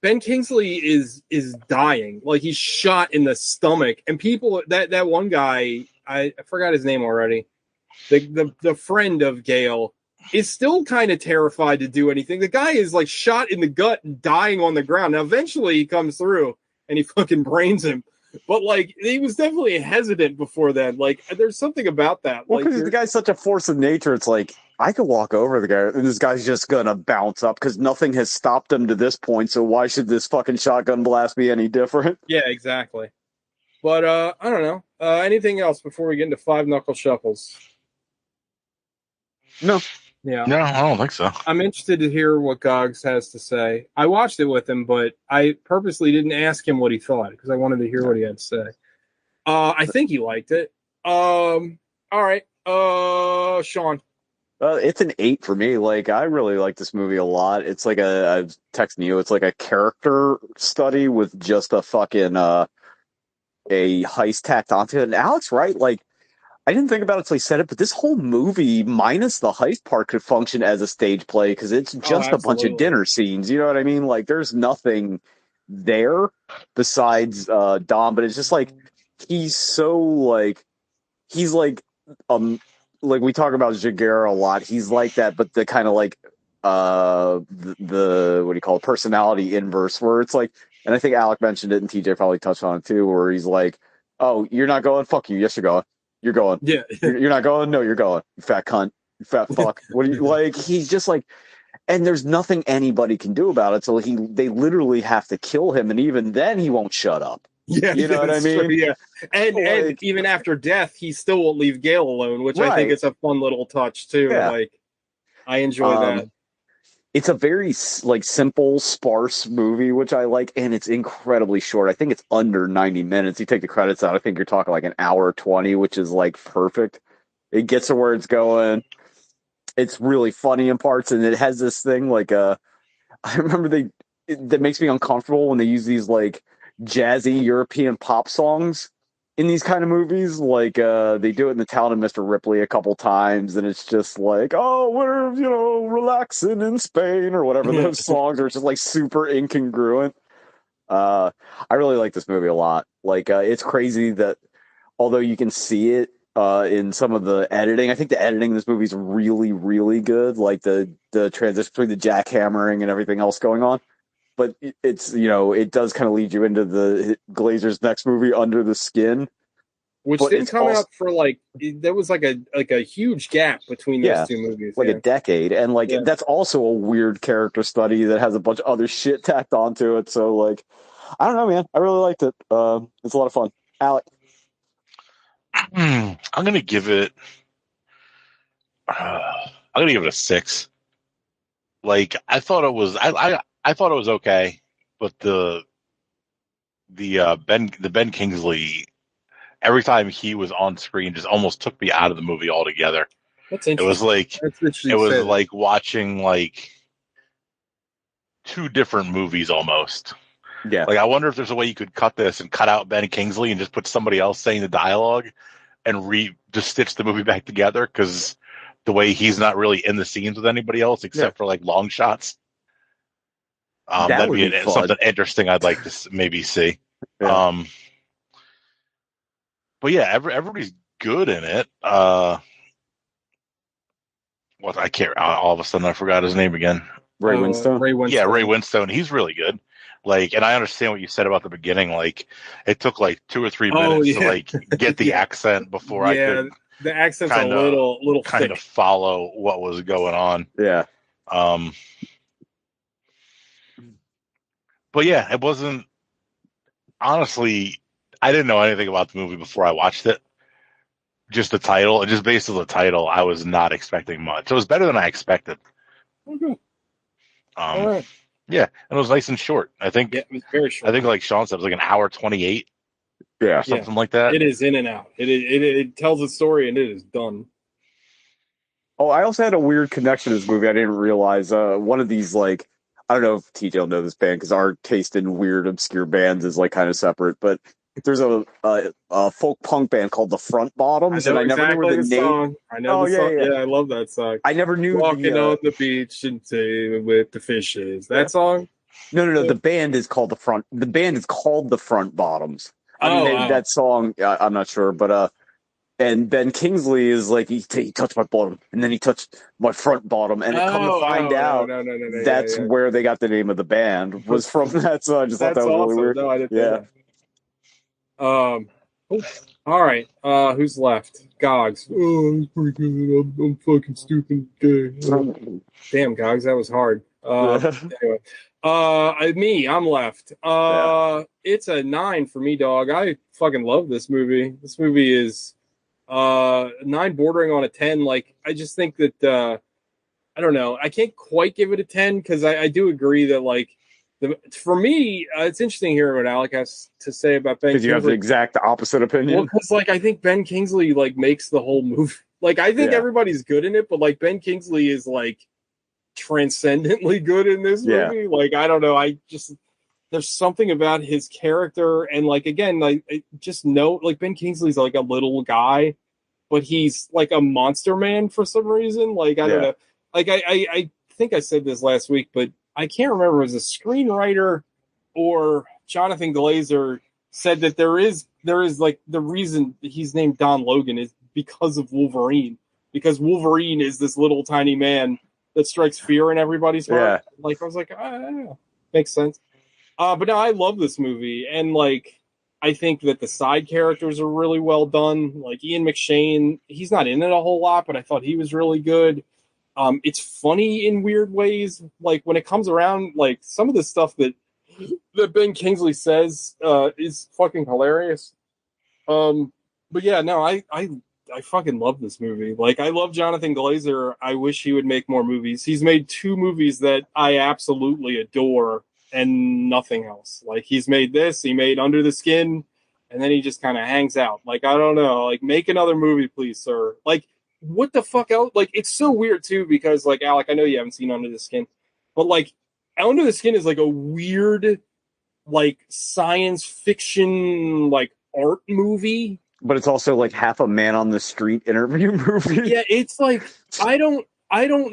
Ben Kingsley is dying, like he's shot in the stomach, and people that one guy, I forgot his name already, the friend of Gale is still kind of terrified to do anything. The guy is like shot in the gut and dying on the ground. Now eventually he comes through and he fucking brains him, but like he was definitely hesitant before then. Like there's something about that. Well, because like, the guy's such a force of nature, it's like I could walk over the guy, and this guy's just gonna bounce up because nothing has stopped him to this point. So why should this fucking shotgun blast be any different? Yeah, exactly. But I don't know. Anything else before we get into Five Knuckle Shuffles? No. Yeah. No, I don't think so. I'm interested to hear what Gogs has to say. I watched it with him, but I purposely didn't ask him what he thought because I wanted to hear what he had to say. I think he liked it. All right. Sean. It's an 8 for me. Like, I really like this movie a lot. It's like I was texting you, it's like a character study with just a fucking a heist tacked onto it. And Alex, right? Like, I didn't think about it until he said it, but this whole movie, minus the heist part, could function as a stage play because it's just a bunch of dinner scenes. You know what I mean? Like, there's nothing there besides Dom, but it's just like he's so like we talk about Jaguar a lot. He's like that, but the kind of like the what do you call it, personality inverse, where it's like, and I think Alec mentioned it, and TJ probably touched on it too, where he's like, "Oh, you're not going? Fuck you. Yes, you're going. You're going. Yeah. You're not going? No, you're going. You fat cunt. You fat fuck." What do you like? He's just like, and there's nothing anybody can do about it. So they literally have to kill him, and even then he won't shut up. Yeah, you know what I mean? True, yeah, and even after death, he still won't leave Gale alone, which I think is a fun little touch too. Yeah. Like, I enjoy that. It's a very like simple, sparse movie, which I like, and it's incredibly short. I think it's under 90 minutes. You take the credits out, I think you're talking like an hour 20, which is like perfect. It gets to where it's going. It's really funny in parts, and it has this thing like I remember that makes me uncomfortable when they use these like jazzy European pop songs in these kind of movies, like they do it in The Talented Mr. Ripley a couple times, and it's just like, oh, we're relaxing in Spain or whatever. Those songs are just like super incongruent. I really like this movie a lot. Like it's crazy that although you can see it in some of the editing, I think the editing in this movie is really, really good. Like the transition between the jackhammering and everything else going on. But it's it does kind of lead you into the Glazer's next movie, Under the Skin, which but didn't it's come also, out for there was like a huge gap between those two movies. like a decade, and like that's also a weird character study that has a bunch of other shit tacked onto it. So like, I don't know, man. I really liked it. It's a lot of fun. Alec, I'm gonna give it. I'm gonna give it a 6. Like I thought it was. I thought it was okay, but the Ben Kingsley, every time he was on screen, just almost took me out of the movie altogether. That's interesting. It was like watching like 2 different movies almost. Yeah. Like I wonder if there's a way you could cut this and cut out Ben Kingsley and just put somebody else saying the dialogue and just stitch the movie back together, because the way he's not really in the scenes with anybody else except for like long shots. That'd be something interesting I'd like to maybe see. Yeah. But yeah, everybody's good in it. What I can't. All of a sudden, I forgot his name again. Ray Winstone. Yeah, Ray Winstone. He's really good. Like, and I understand what you said about the beginning. Like, it took like 2 or 3 minutes to like get the accent before I could. The accent's a little kind of follow what was going on. Yeah. But yeah, it wasn't. Honestly, I didn't know anything about the movie before I watched it. Just the title, and just based on the title, I was not expecting much. It was better than I expected. Okay. All right. Yeah, and it was nice and short. I think. Yeah, it was very short. I think, like Sean said, it was like an hour 28. Yeah, something like that. It is in and out. It tells a story and it is done. Oh, I also had a weird connection to this movie. I didn't realize one of these, like, I don't know if TJ will know this band because our taste in weird, obscure bands is like kind of separate. But there's a folk punk band called the Front Bottoms, and I never knew the name. Song. I know the song. Yeah, I love that song. I never knew Walking on the beach and with the fishes. That song? No. The band is called the Front. The band is called the Front Bottoms. That song, I'm not sure, but and Ben Kingsley is like he touched my bottom, and then he touched my front bottom, and come to find out, that's where they got the name of the band was from that. So I just thought that was really weird. No, I didn't know that. All right. Who's left? Gogs. Oh, that's pretty good. I'm fucking stupid. Damn, Gogs, that was hard. Anyway. I'm left. It's a 9 for me, dog. I fucking love this movie. This movie is 9 bordering on a 10. Like, I just think that I don't know. I can't quite give it a 10 because I do agree that like for me, it's interesting hearing what Alec has to say about Ben Kingsley. Because you have the exact opposite opinion. Well, because like I think Ben Kingsley like makes the whole movie. Like I think everybody's good in it, but like Ben Kingsley is like transcendently good in this movie. Like I don't know, there's something about his character, and like again, like I just know like Ben Kingsley's like a little guy, but he's like a monster man for some reason. Like I don't know. Like I think I said this last week, but I can't remember if it was a screenwriter or Jonathan Glazer said that there is like the reason he's named Don Logan is because of Wolverine. Because Wolverine is this little tiny man that strikes fear in everybody's heart. Yeah. Like I was like, I don't know. Makes sense. But no, I love this movie, and like I think that the side characters are really well done. Like Ian McShane, he's not in it a whole lot, but I thought he was really good. It's funny in weird ways. Like when it comes around, like some of the stuff that Ben Kingsley says is fucking hilarious. But yeah, no, I fucking love this movie. Like I love Jonathan Glazer. I wish he would make more movies. He's made 2 movies that I absolutely adore and nothing else. Like he's made this, he made Under the Skin, and then he just kind of hangs out. Like I don't know, like make another movie, please, sir. Like what the fuck else? Like it's so weird too because like Alec, I know you haven't seen Under the Skin, but like Under the Skin is like a weird, like science fiction, like art movie. But it's also like half a man on the street interview movie. Yeah, it's like I don't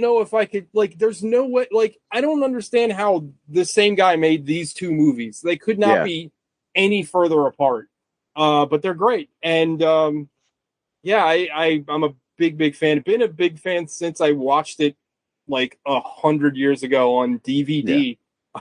know if I could like. There's no way. Like I don't understand how the same guy made these two movies. They could not Yeah. be any further apart. But they're great, and yeah, I'm a big fan. Been a big fan since I watched it like 100 years ago on DVD.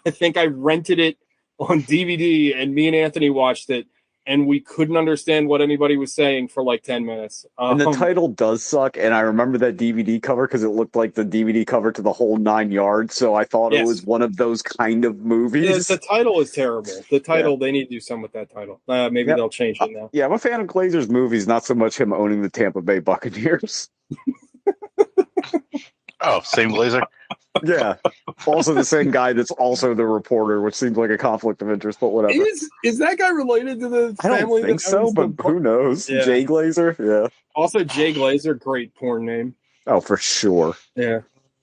I think I rented it on DVD, and me and Anthony watched it, and we couldn't understand what anybody was saying for like 10 minutes. And the title does suck, and I remember that DVD cover because it looked like the DVD cover to the whole 9 yards, so I thought it Yes. was one of those kind of movies. The title is terrible. The title, they need to do something with that title. Maybe Yep. they'll change it now. Yeah, I'm a fan of Glazer's movies, not so much him owning the Tampa Bay Buccaneers. Oh, same Glazer. Yeah. Also the same guy that's also the reporter, which seems like a conflict of interest, but whatever. Is that guy related to the I family? don't think that so, owns but the who knows? Yeah. Jay Glazer? Yeah. Also, Jay Glazer, great porn name. Oh, for sure. Yeah.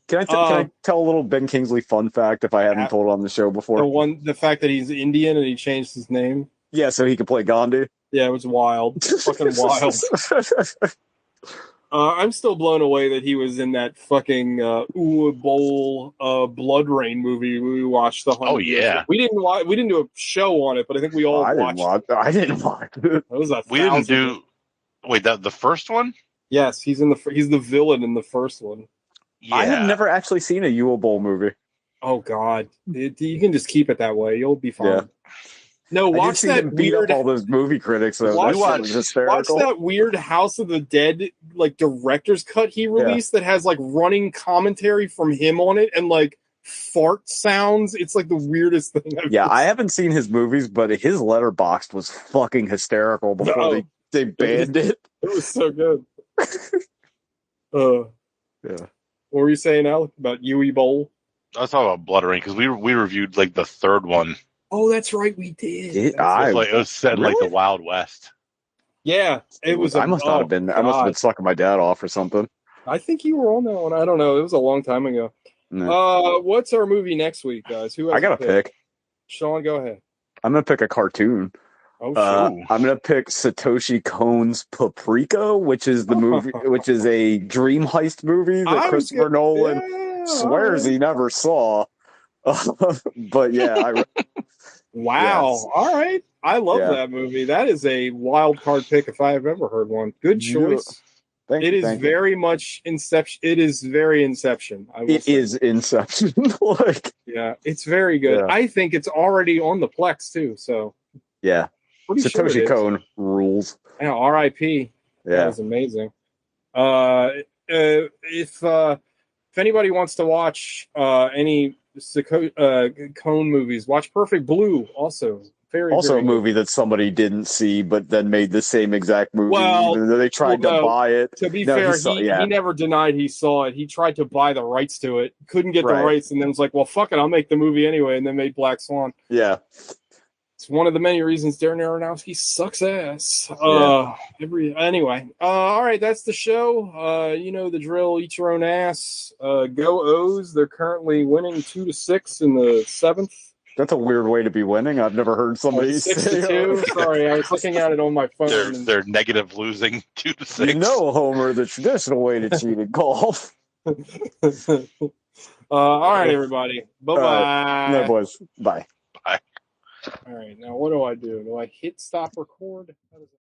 Can I tell a little Ben Kingsley fun fact if I haven't told it on the show before? The fact that he's Indian and he changed his name. Yeah, so he could play Gandhi. Yeah, it was wild. Fucking wild. I'm still blown away that he was in that fucking Bowl Blood Rain movie we watched. Oh yeah, we didn't do a show on it, but I think we all I watched. I didn't watch it. That was we didn't do. Wait, the first one? Yes, he's the villain in the first one. Yeah. I have never actually seen a Yule Bowl movie. Oh God, you can just keep it that way. You'll be fine. Yeah. No, I watch did see that him beat weird. up all those movie critics. Though. Watch That shit was hysterical. Watch that weird House of the Dead like director's cut he released that has like running commentary from him on it and like fart sounds. It's like the weirdest thing I've Yeah, ever I haven't seen his movies, but his Letterboxd was fucking hysterical before No. they banned it. It was so good. Yeah. What were you saying, Alec, about Yui Bowl? I was talking about Blood Rain because we reviewed like the third one. Oh, that's right, we did. It- It was set in like Really? the Wild West. Yeah, it was. I must not have been. I must have been sucking my dad off or something. I think you were on that one. I don't know. It was a long time ago. No. What's our movie next week, guys? Who has I got to pick. Sean, go ahead. I'm gonna pick a cartoon. Oh, Ooh. I'm gonna pick Satoshi Kon's Paprika, which is the movie, which is a dream heist movie that Christopher Nolan swears he never saw. But yeah, Wow. Yes. All right. I love Yeah. that movie. That is a wild card pick if I have ever heard one. Good choice. thank It you, is thank you. very much Inception. It is very Inception. I will It say. is Inception. Like, Yeah, it's very good. Yeah. I think it's already on the Plex too. So yeah, pretty sure it Satoshi is. Kon rules. Yeah, R.I.P. That Yeah, was amazing. If anybody wants to watch any Cone movies, watch Perfect Blue. Also, very also very a good. movie that somebody didn't see, but then made the same exact movie. Well, even though they tried well, to no. buy it. To be No, fair, he saw- yeah. he never denied he saw it. He tried to buy the rights to it, couldn't get Right. the rights, and then was like, "Well, fuck it, I'll make the movie anyway." And then made Black Swan. Yeah, It's one of the many reasons Darren Aronofsky sucks ass. Yeah. Anyway, all right, that's the show. You know the drill. Eat your own ass. Go O's. They're currently winning 2-6 in the 7th. that's a weird way to be winning. I've never heard somebody say. 6-2. Sorry, I was looking at it on my phone. They're negative losing 2-6. You know, Homer, the traditional way to cheat at golf. All right, everybody. Bye bye. No, boys. Bye. All right, now what do? Do I hit stop record? How does it